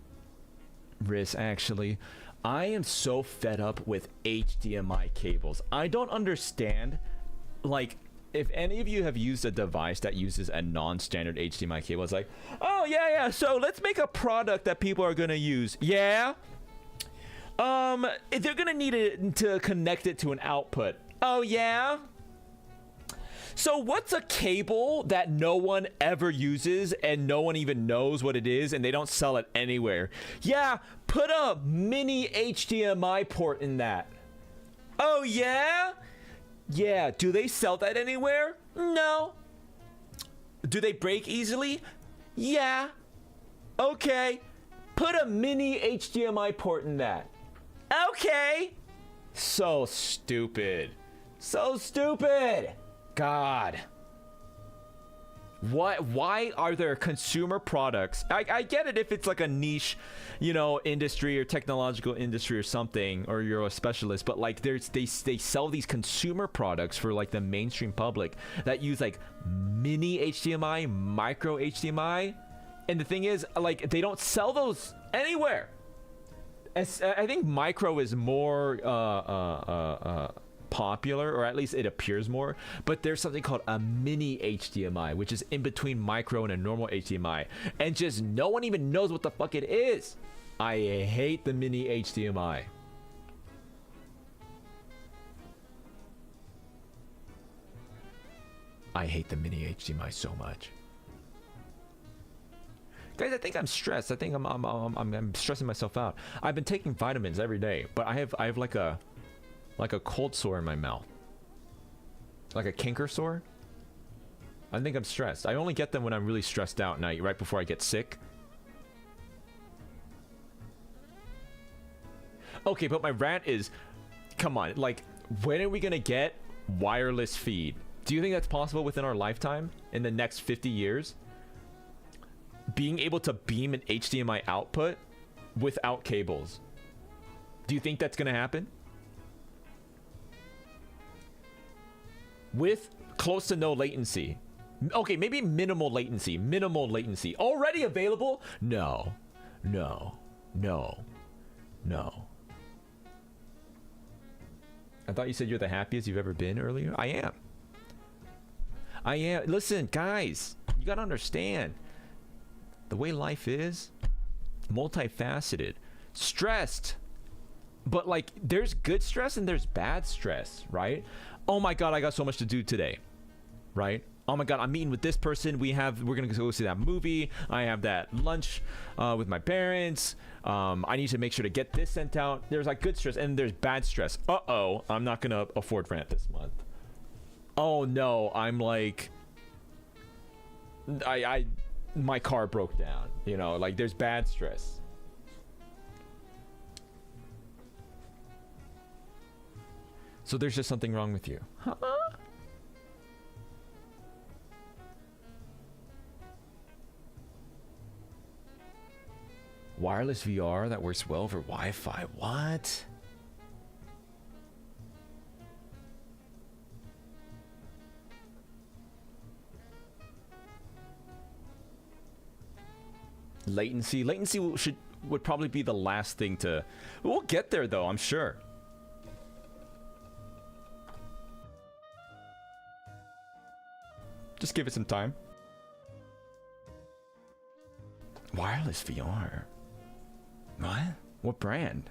Riz, actually. I am so fed up with HDMI cables. I don't understand, like, if any of you have used a device that uses a non-standard HDMI cable, it's like, oh, yeah, so let's make a product that people are going to use. Yeah? They're going to need it to connect it to an output. Oh, yeah? So what's a cable that no one ever uses and no one even knows what it is and they don't sell it anywhere? Yeah, put a mini HDMI port in that. Oh, yeah? Yeah, do they sell that anywhere? No. Do they break easily? Yeah. Okay. Put a mini HDMI port in that. Okay. So stupid. So stupid. God. What? Why are there consumer products? I get it if it's like a niche, you know, industry or technological industry or something, or you're a specialist, but like they sell these consumer products for like the mainstream public that use like mini HDMI, micro HDMI, and the thing is, like, they don't sell those anywhere. I think micro is more popular, or at least it appears more, but there's something called a mini HDMI, which is in between micro and a normal HDMI, and just no one even knows what the fuck it is. I hate the mini HDMI. I hate the mini HDMI so much. Guys, I think I'm stressed. I think I'm stressing myself out. I've been taking vitamins every day, but I have like a cold sore in my mouth. Like a canker sore. I think I'm stressed. I only get them when I'm really stressed out, now, right before I get sick. Okay, but my rant is, come on, like, when are we gonna get wireless feed? Do you think that's possible within our lifetime? In the next 50 years? Being able to beam an HDMI output without cables. Do you think that's gonna happen? With close to no latency. Okay, maybe minimal latency. Minimal latency. Already available? No. No. No. No. I thought you said you're the happiest you've ever been earlier. I am. I am. Listen, guys, you gotta understand. The way life is, multifaceted. Stressed. But, like, there's good stress and there's bad stress, right? Oh my god, I got so much to do today, right? Oh my god, I'm meeting with this person. We're gonna go see that movie. I have that lunch with my parents. I need to make sure to get this sent out. There's like good stress and there's bad stress. Uh-oh, I'm not gonna afford rent this month. Oh no, I'm like, my car broke down. You know, like there's bad stress. So there's just something wrong with you. Huh? Wireless VR that works well for Wi-Fi. What? Latency. Latency would probably be the last thing to... We'll get there though, I'm sure. Just give it some time. Wireless VR. What? What brand?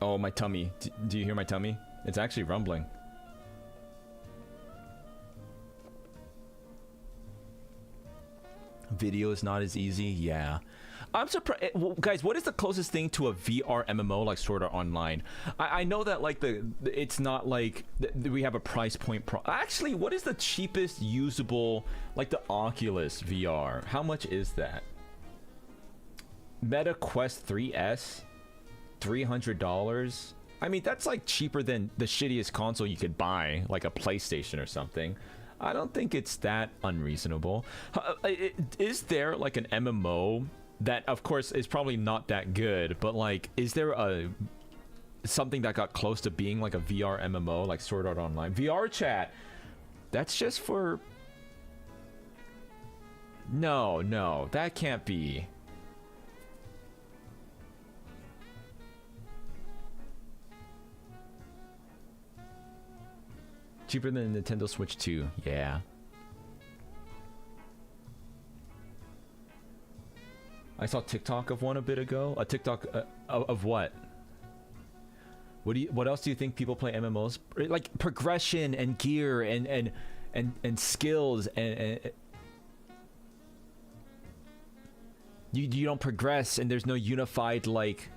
Oh, my tummy. Do you hear my tummy? It's actually rumbling. Video is not as easy. Yeah. I'm surprised. Well, guys, what is the closest thing to a VR MMO like Sword Art Online? I know that like it's not like we have a price point. Actually, what is the cheapest usable, like the Oculus VR? How much is that? Meta Quest 3S, $300. I mean, that's like cheaper than the shittiest console you could buy, like a PlayStation or something. I don't think it's that unreasonable. Is there like an MMO that of course is probably not that good, but like, is there a something that got close to being like a VR MMO, like Sword Art Online? VR chat, that's just for... No, that can't be. Cheaper than Nintendo Switch 2, yeah. I saw TikTok of one a bit ago. A TikTok of what? What else do you think people play MMOs? Like progression and gear and skills and you don't progress, and there's no unified like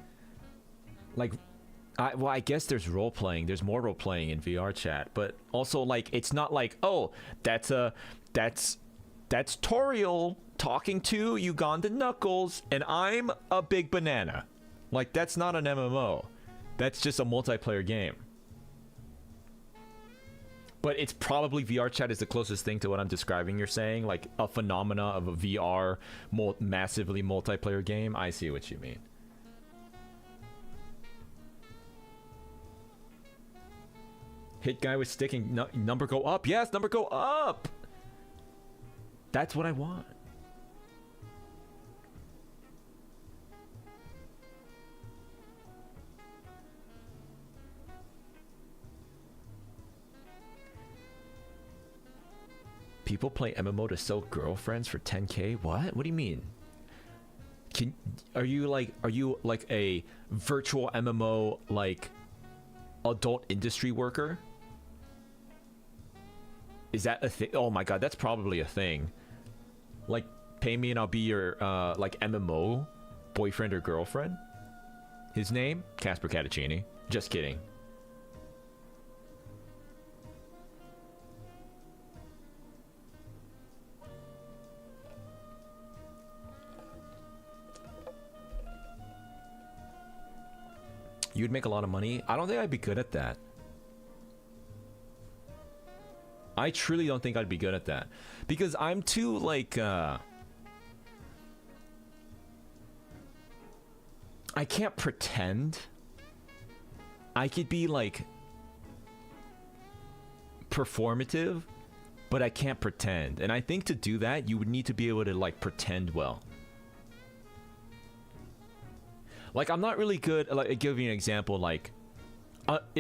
well, I guess there's role playing. There's more role playing in VR chat, but also like it's not like, oh, that's Toriel talking to Ugandan Knuckles and I'm a big banana. Like, that's not an MMO. That's just a multiplayer game. But it's probably VR chat is the closest thing to what I'm describing. You're saying like a phenomena of a VR massively multiplayer game. I see what you mean. Hit guy with sticking. Number go up. Yes, number go up. That's what I want. People play MMO to sell girlfriends for 10K? What? What do you mean? Are you like a virtual MMO like adult industry worker? Is that a thing? Oh my god, that's probably a thing. Like, pay me and I'll be your like MMO boyfriend or girlfriend. His name? Caspurr Catacini. Just kidding. You'd make a lot of money. I don't think I'd be good at that. I truly don't think I'd be good at that. Because I'm too, like, I can't pretend. I could be, like, performative, but I can't pretend. And I think to do that, you would need to be able to, like, pretend well. Like, I'm not really good. Like, I'll give you an example. Like,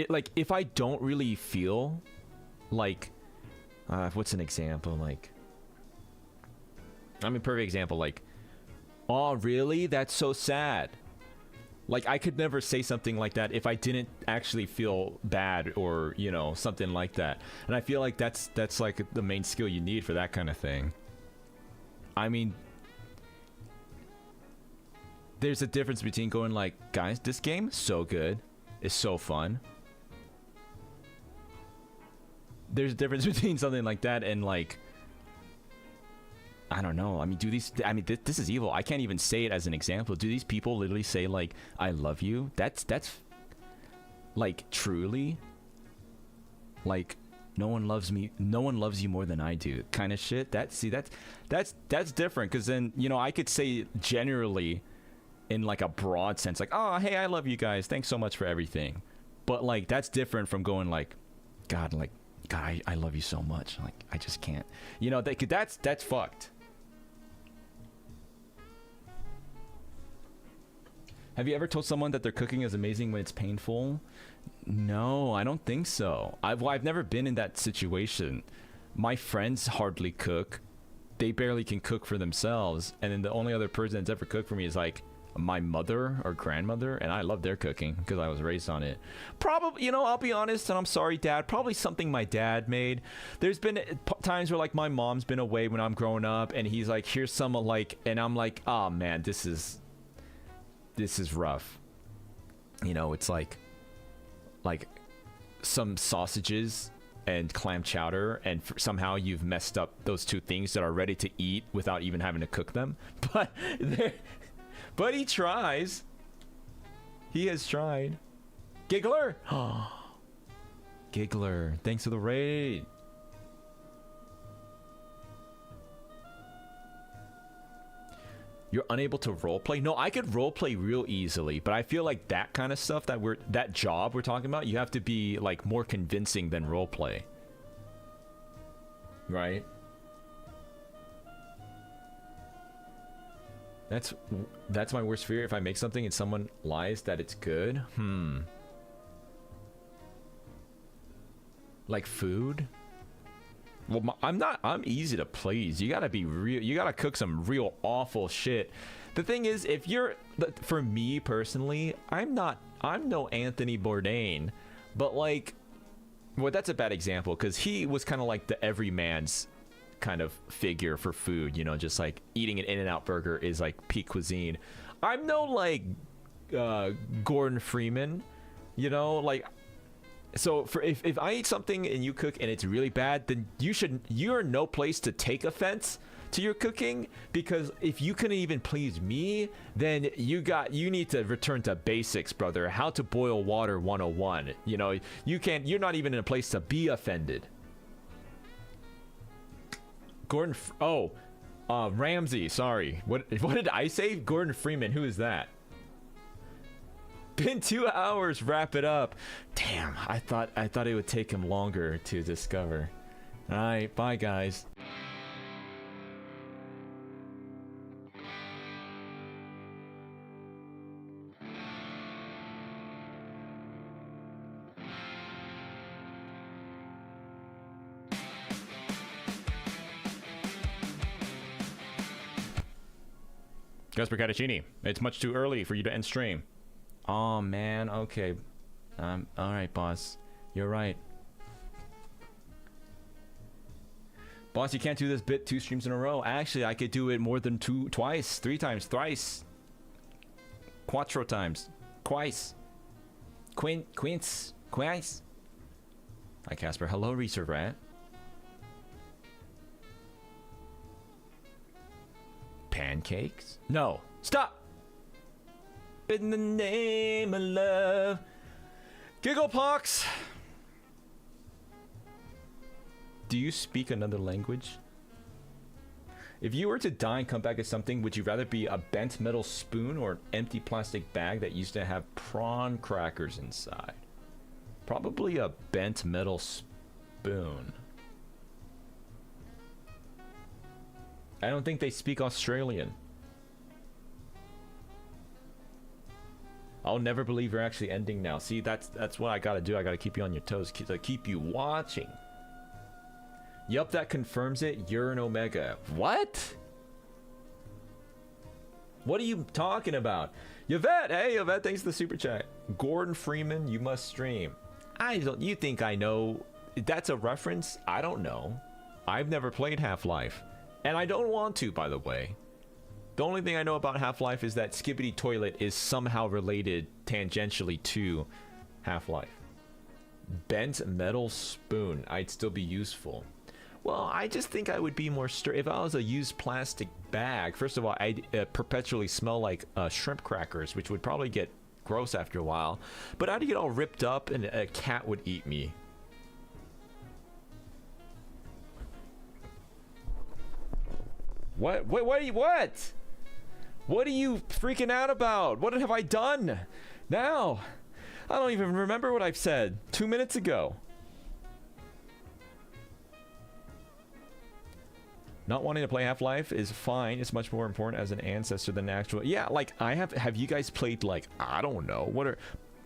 like if I don't really feel like, what's an example? Like, I mean, perfect example. Like, oh, really? That's so sad. Like, I could never say something like that if I didn't actually feel bad or, you know, something like that. And I feel like that's like the main skill you need for that kind of thing. I mean, there's a difference between going like, guys, this game is so good, it's so fun. There's a difference between something like that and like, I don't know. I mean, this is evil. I can't even say it as an example. Do these people literally say like, I love you? That's like truly like, no one loves me, no one loves you more than I do kind of shit. That's different, because then, you know, I could say generally in like a broad sense, like, oh, hey, I love you guys, thanks so much for everything. But like, that's different from going like, God, I love you so much, like, I just can't, you know, that's fucked. Have you ever told someone that their cooking is amazing when it's painful? No, I don't think so. I've never been in that situation. My friends hardly cook. They barely can cook for themselves, and then the only other person that's ever cooked for me is like my mother or grandmother, and I love their cooking because I was raised on it. Probably, you know, I'll be honest, and I'm sorry, Dad, probably something my dad made. There's been times where like my mom's been away when I'm growing up, and he's like, here's some, like, and I'm like, oh man, this is rough. You know, it's like some sausages and clam chowder, and somehow you've messed up those two things that are ready to eat without even having to cook them. But he tries. He has tried. Giggler! Giggler, thanks for the raid. You're unable to roleplay? No, I could roleplay real easily, but I feel like that kind of stuff that job we're talking about, you have to be like more convincing than roleplay. Right? That's my worst fear. If I make something and someone lies that it's good. Like food? Well, I'm easy to please. You gotta be real. You gotta cook some real awful shit. The thing is, if you're, for me personally, I'm no Anthony Bourdain, but like, well, that's a bad example because he was kind of like the everyman's kind of figure for food, you know, just like eating an In-N-Out burger is like peak cuisine. I'm no like Gordon Freeman, you know, like. So if I eat something and you cook and it's really bad, then you're no place to take offense to your cooking, because if you couldn't even please me, then you need to return to basics, brother. How to boil water 101. You know, you're not even in a place to be offended. Ramsey, sorry. What did I say? Gordon Freeman, who is that? Been 2 hours, wrap it up. Damn, I thought it would take him longer to discover. All right, bye guys. Caspurr Catacini, it's much too early for you to end stream. Oh man, okay. Alright, boss. You're right. Boss, you can't do this bit 2 streams in a row. Actually, I could do it more than twice, 3 times, thrice. Quattro times. Twice. Quince. Quice. Hi, Caspurr. Hello, Reserve Rat. Pancakes? No. Stop! In the name of love. Gigglepox! Do you speak another language? If you were to die and come back as something, would you rather be a bent metal spoon or an empty plastic bag that used to have prawn crackers inside? Probably a bent metal spoon. I don't think they speak Australian. I'll never believe you're actually ending now. See, that's what I gotta do. I gotta keep you on your toes, to keep you watching. Yup, that confirms it. You're an Omega. What? What are you talking about? Yvette, hey Yvette, thanks for the super chat. Gordon Freeman, you must stream. You think I know? That's a reference? I don't know. I've never played Half-Life. And I don't want to, by the way. The only thing I know about Half-Life is that Skibbity Toilet is somehow related tangentially to Half-Life. Bent metal spoon. I'd still be useful. Well, I just think I would be more if I was a used plastic bag. First of all, I'd perpetually smell like shrimp crackers, which would probably get gross after a while. But I'd get all ripped up and a cat would eat me. What? What are you freaking out about? What have I done? Now, I don't even remember what I've said 2 minutes ago. Not wanting to play Half-Life is fine. It's much more important as an ancestor than actual. Yeah, like have you guys played, like, I don't know,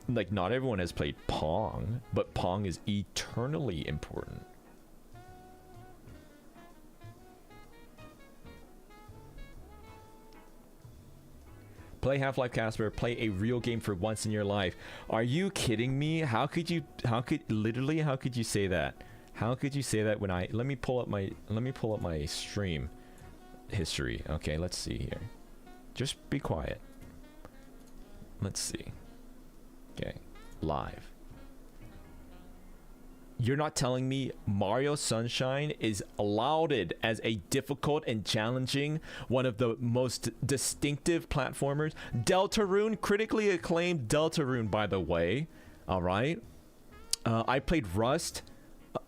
like, not everyone has played Pong, but Pong is eternally important. Play Half-Life, Caspurr. Play a real game for once in your life. Are you kidding me? How could you say that? How could you say that when let me pull up my stream history. Okay, let's see here. Just be quiet. Let's see. Okay, live. You're not telling me Mario Sunshine is lauded as a difficult and challenging, one of the most distinctive platformers? Deltarune, critically acclaimed Deltarune, by the way. All right. I played Rust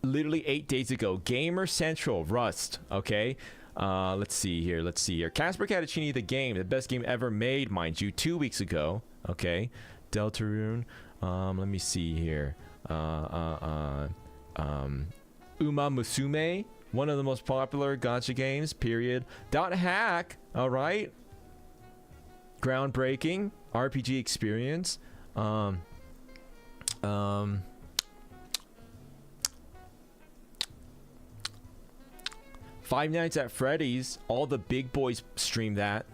literally 8 days ago. Gamer Central, Rust. Okay. Let's see here. Caspurr Catacini, the game, the best game ever made, mind you, 2 weeks ago. Okay. Deltarune. Let me see here. Uma Musume, one of the most popular gacha games, period. Dot hack, alright. Groundbreaking RPG experience. Five Nights at Freddy's, all the big boys stream that.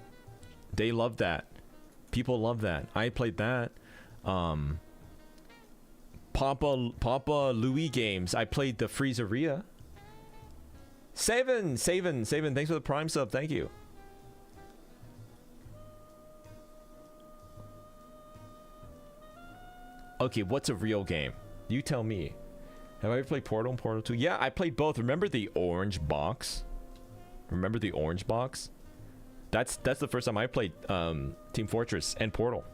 They love that. People love that. I played that. Papa Louis games. I played the Freezeria. Seven. Thanks for the Prime sub. Thank you. Okay, what's a real game? You tell me. Have I ever played Portal and Portal 2? Yeah, I played both. Remember the orange box? Remember the orange box? That's the first time I played Team Fortress and Portal.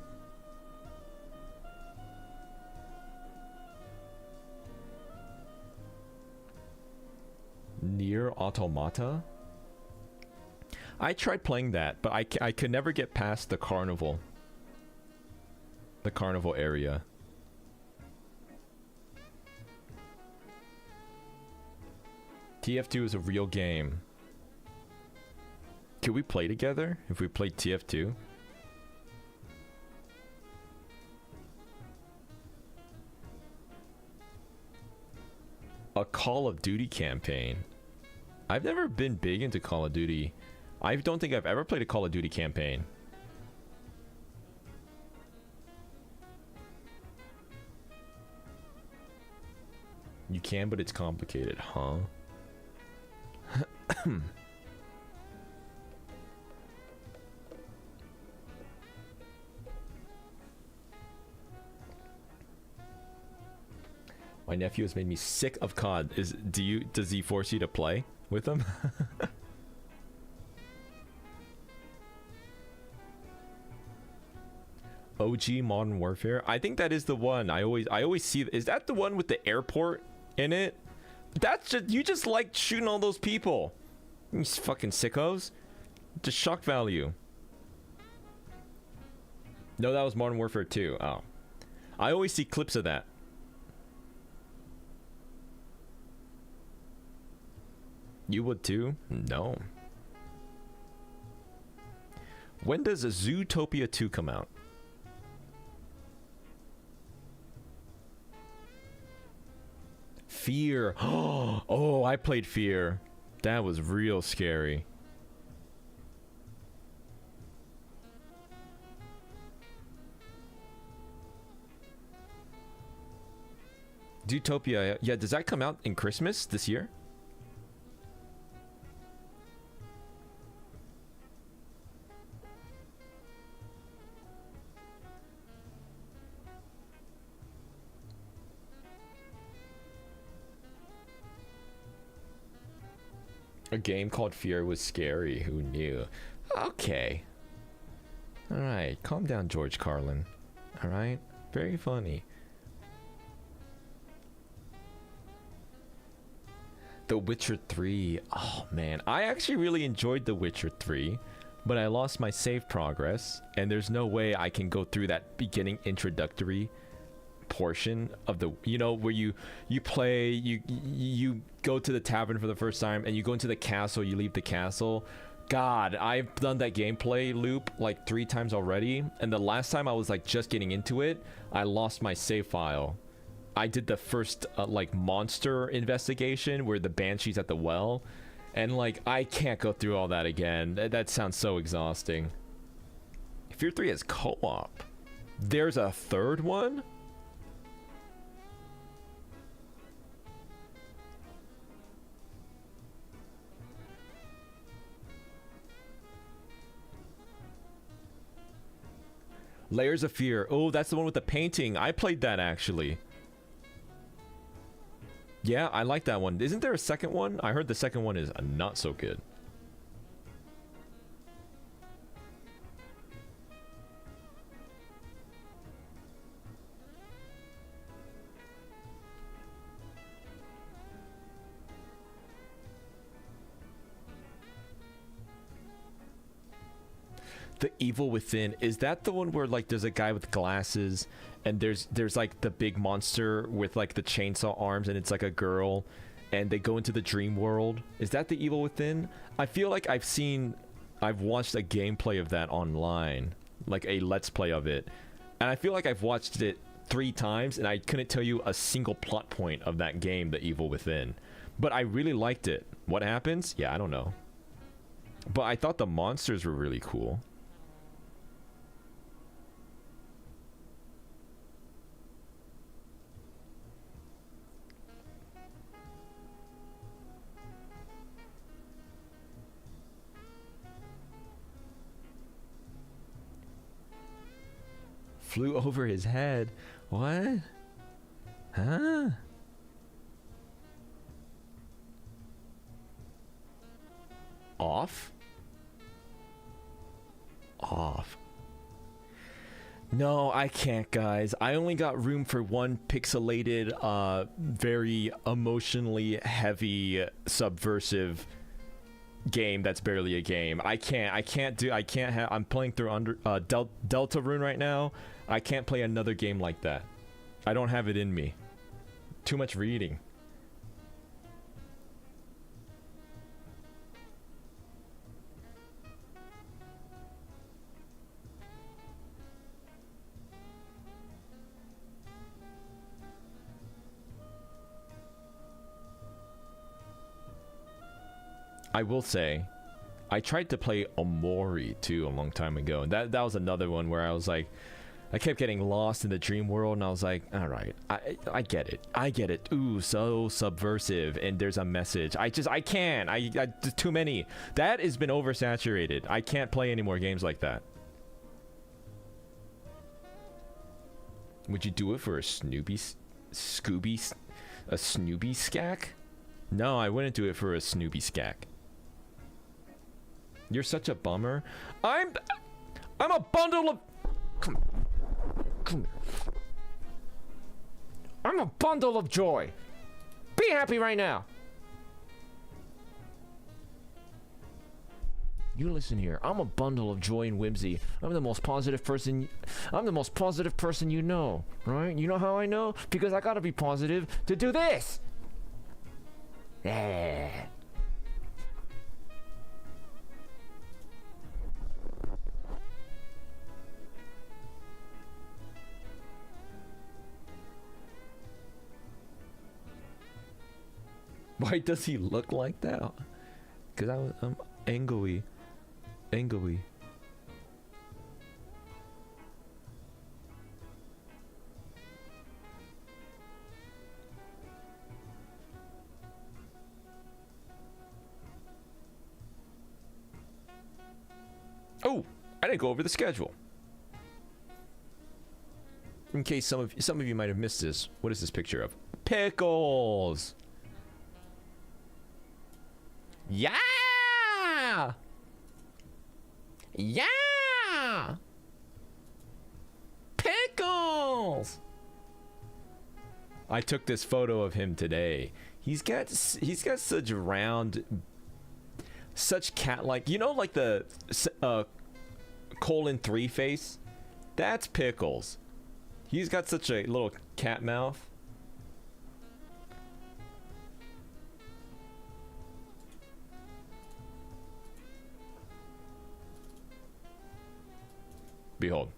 Nier Automata? I tried playing that, but I could never get past the carnival. The carnival area. TF2 is a real game. Could we play together if we played TF2? A Call of Duty campaign. I've never been big into Call of Duty. I don't think I've ever played a Call of Duty campaign. You can, but it's complicated, huh? My nephew has made me sick of COD. Does he force you to play with him? OG Modern Warfare. I think that is the one. I always see. Is that the one with the airport in it? That's just, you just like shooting all those people. You fucking sickos. Just shock value. No, that was Modern Warfare 2. Oh. I always see clips of that. You would too? No. When does Zootopia 2 come out? Fear. Oh, I played Fear. That was real scary. Zootopia. Yeah, does that come out in Christmas this year? A game called Fear was scary. Who knew? Okay. Alright. Calm down, George Carlin. Alright? Very funny. The Witcher 3. Oh, man. I actually really enjoyed The Witcher 3. But I lost my save progress. And there's no way I can go through that beginning introductory portion of the, you know, where you play, you go to the tavern for the first time and you go into the castle, you leave the castle. God, I've done that gameplay loop like 3 times already, and the last time I was like just getting into it, I lost my save file. I did the first like monster investigation where the banshee's at the well, and like I can't go through all that again. That sounds so exhausting. Fear 3 has co-op. There's a third one? Layers of Fear. Oh, that's the one with the painting. I played that actually. Yeah, I like that one. Isn't there a second one? I heard the second one is not so good. The Evil Within, is that the one where like there's a guy with glasses and there's like the big monster with like the chainsaw arms and it's like a girl and they go into the dream world? Is that The Evil Within? I feel like I've watched a gameplay of that online, like a let's play of it, and I feel like I've watched it 3 times and I couldn't tell you a single plot point of that game, The Evil Within, but I really liked it. What happens? Yeah, I don't know, but I thought the monsters were really cool. Flew over his head. What? Huh? Off? Off. No, I can't, guys. I only got room for one pixelated, very emotionally heavy, subversive game that's barely a game. I'm playing through Deltarune right now. I can't play another game like that. I don't have it in me. Too much reading. I will say, I tried to play Omori too a long time ago, and that was another one where I was like, I kept getting lost in the dream world, and I was like, all right, I get it. Ooh, so subversive, and there's a message. I can't. There's too many. That has been oversaturated. I can't play any more games like that. Would you do it for a Snoopy Skack? No, I wouldn't do it for a Snoopy Skack. You're such a bummer. I'm a bundle of... Come here. I'm a bundle of joy. Be happy right now. You listen here. I'm a bundle of joy and whimsy. I'm the most positive person you know, right? You know how I know? Because I gotta be positive to do this. Yeah. Why does he look like that? Because I'm angry. Oh, I didn't go over the schedule. In case some of you might have missed this, what is this picture of? Pickles. Yeah! Yeah! Pickles! I took this photo of him today. He's got such round, such cat-like, you know, like the colon 3 face? That's Pickles. He's got such a little cat mouth. Behold.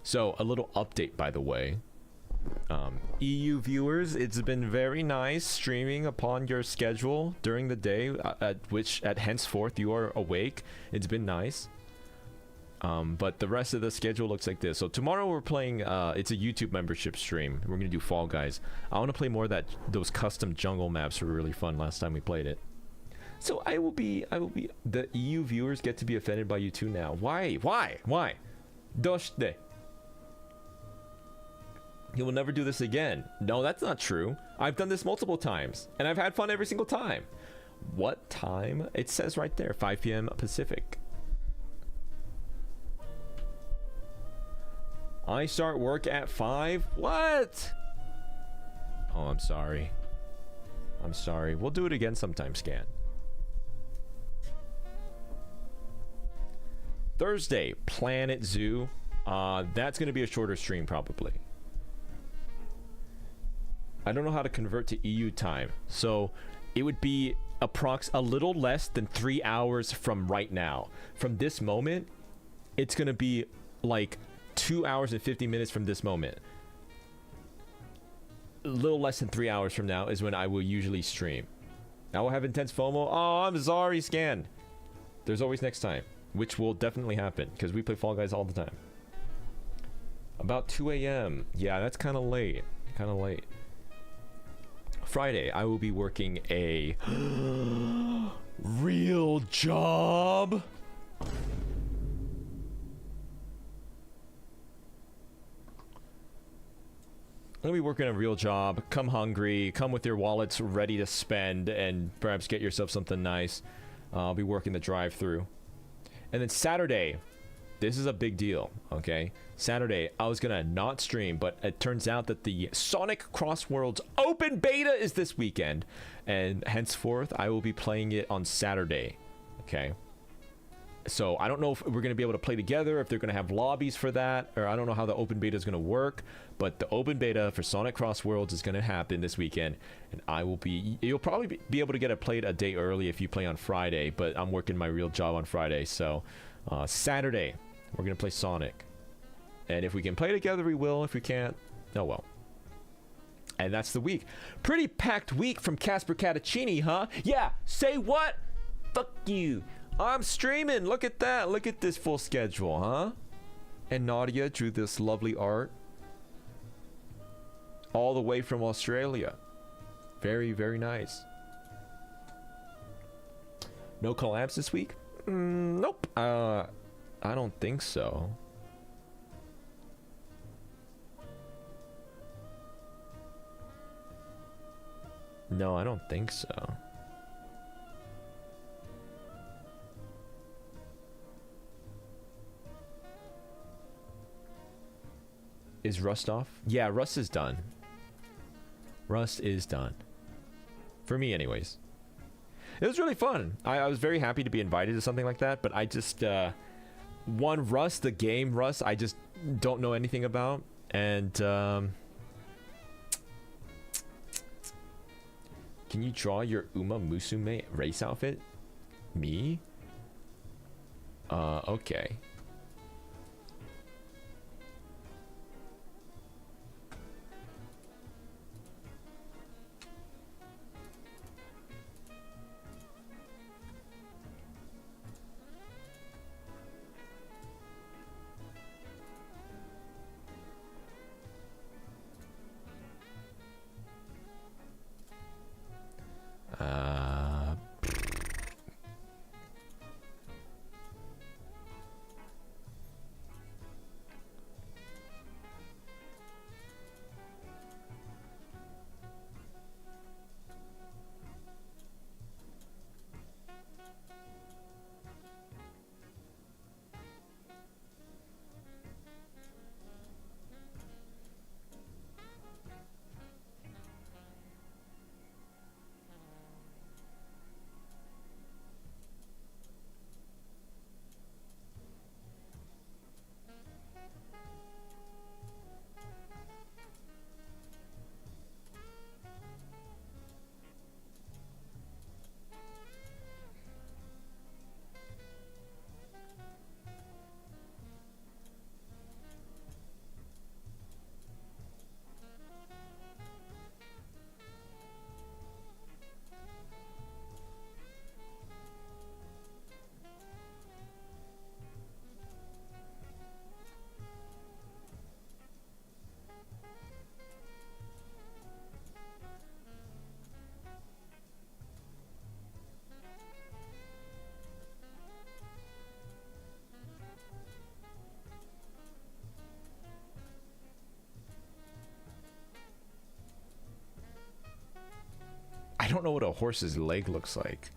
So, a little update, by the way. EU viewers, it's been very nice streaming upon your schedule during the day, at henceforth you are awake. It's been nice. But the rest of the schedule looks like this. So tomorrow we're playing, it's a YouTube membership stream. We're gonna do Fall Guys. I want to play more of those custom jungle maps were really fun last time we played it. So I will be, the EU viewers get to be offended by you too now. Why? Doshite. You will never do this again. No, that's not true. I've done this multiple times, and I've had fun every single time. What time? It says right there, 5 p.m. Pacific. I start work at 5? What? Oh, I'm sorry. I'm sorry. We'll do it again sometime, Scan. Thursday, Planet Zoo. That's going to be a shorter stream, probably. I don't know how to convert to EU time. So it would be a little less than 3 hours from right now. From this moment, it's going to be like 2 hours and 50 minutes from this moment. A little less than 3 hours from now is when I will usually stream. I will have intense FOMO. Oh, I'm sorry, Scan. There's always next time, which will definitely happen because we play Fall Guys all the time. About 2 a.m. Yeah, that's kind of late. Kind of late. Friday, I will be working a real job. I'm gonna be working a real job. Come hungry. Come with your wallets ready to spend and perhaps get yourself something nice. I'll be working the drive-thru. And then Saturday, this is a big deal, okay? Saturday, I was gonna not stream, but it turns out that the Sonic Cross Worlds open beta is this weekend, and henceforth, I will be playing it on Saturday, okay? So I don't know if we're gonna be able to play together, if they're gonna have lobbies for that, or I don't know how the open beta is gonna work, but the open beta for Sonic Cross Worlds is gonna happen this weekend, and you'll probably be able to get it played a day early if you play on Friday, but I'm working my real job on Friday, so Saturday, we're gonna play Sonic. And if we can play together, we will. If we can't, oh well. And that's the week. Pretty packed week from Caspurr Catacini, huh? Yeah, say what? Fuck you. I'm streaming. Look at that. Look at this full schedule, huh? And Nadia drew this lovely art. All the way from Australia. Very, very nice. No collabs this week? Nope. I don't think so. No, I don't think so. Is Rust off? Yeah, Rust is done. Rust is done. For me, anyways. It was really fun. I was very happy to be invited to something like that, but I just... one, Rust, the game Rust, I just don't know anything about. And... can you draw your Uma Musume race outfit? Me? Okay. I don't know what a horse's leg looks like.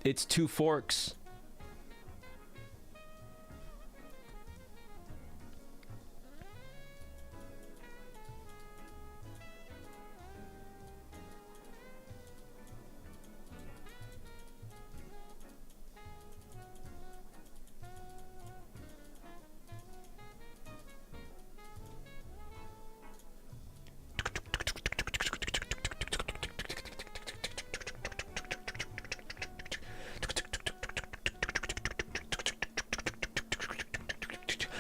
It's two forks.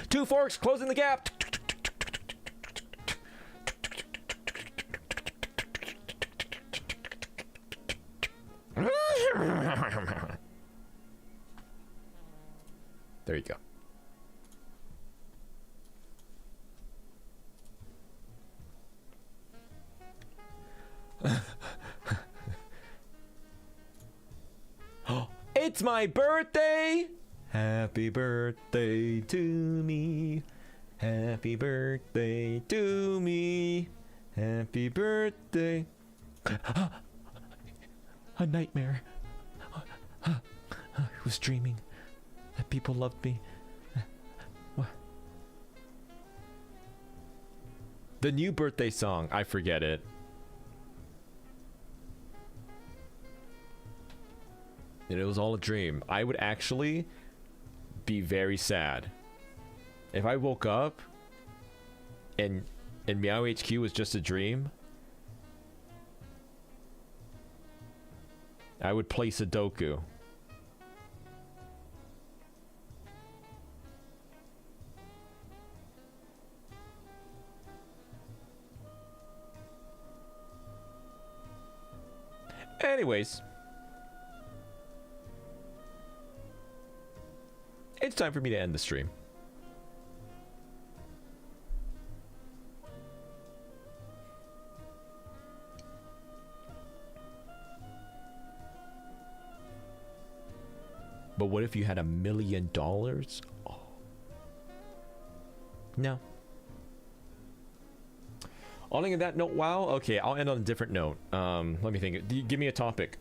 Two forks, closing the gap. There you go. It's my birthday! Happy birthday to me. Happy birthday to me. Happy birthday. A nightmare. I was dreaming that people loved me. The new birthday song, I forget it. And it was all a dream. I would actually be very sad if I woke up and Meow HQ was just a dream. I would play Sudoku. Anyways, it's time for me to end the stream. But what if you had $1 million? Oh. No. On that note, wow. Okay, I'll end on a different note. Let me think. Give me a topic.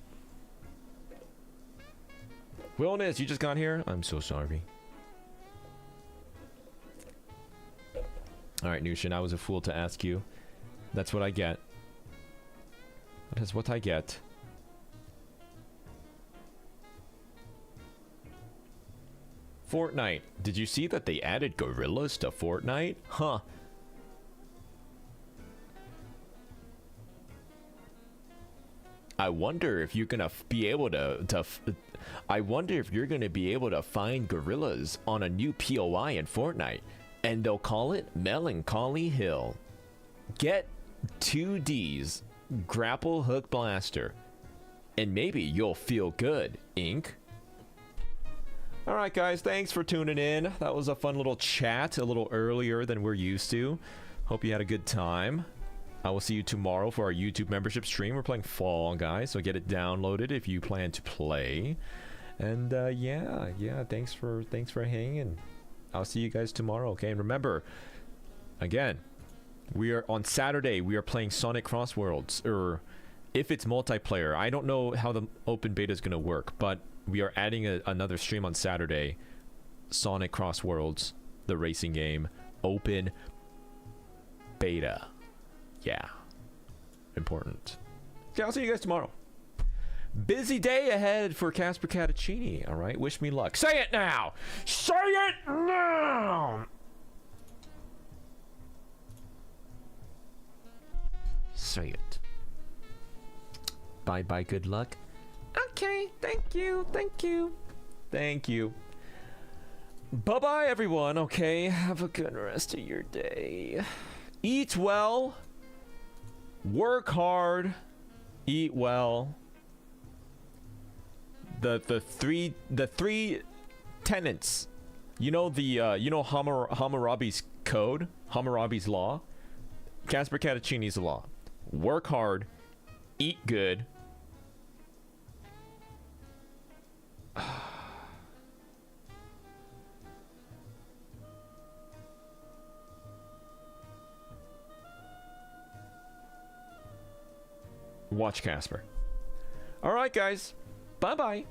Willness, you just got here? I'm so sorry. Alright, Nushin, I was a fool to ask you. That's what I get. That is what I get. Fortnite. Did you see that they added gorillas to Fortnite? Huh. I wonder if you're gonna be able to I wonder if you're gonna be able to find gorillas on a new POI in Fortnite, and they'll call it Melancholy Hill. Get 2D's Grapple Hook Blaster, and maybe you'll feel good, Inc. Alright guys, thanks for tuning in. That was a fun little chat, a little earlier than we're used to. Hope you had a good time. I will see you tomorrow for our YouTube membership stream. We're playing Fall Guys, so get it downloaded if you plan to play. And yeah, thanks for hanging. I'll see you guys tomorrow, okay? And remember, again, we are on Saturday. We are playing Sonic Cross Worlds, or if it's multiplayer. I don't know how the open beta is going to work, but we are adding another stream on Saturday. Sonic Cross Worlds, the racing game, open beta. Yeah, important. Okay, I'll see you guys tomorrow. Busy day ahead for Caspurr Catacini. All right, wish me luck. Say it now. Say it now. Say it. Bye bye. Good luck. Okay. Thank you. Thank you. Thank you. Bye bye, everyone. Okay. Have a good rest of your day. Eat well. Work hard, eat well. The three tenets. You know Hammurabi's code, Hammurabi's law. Caspurr Catacini's law. Work hard, eat good. watch Caspurr. All right, guys. Bye-bye.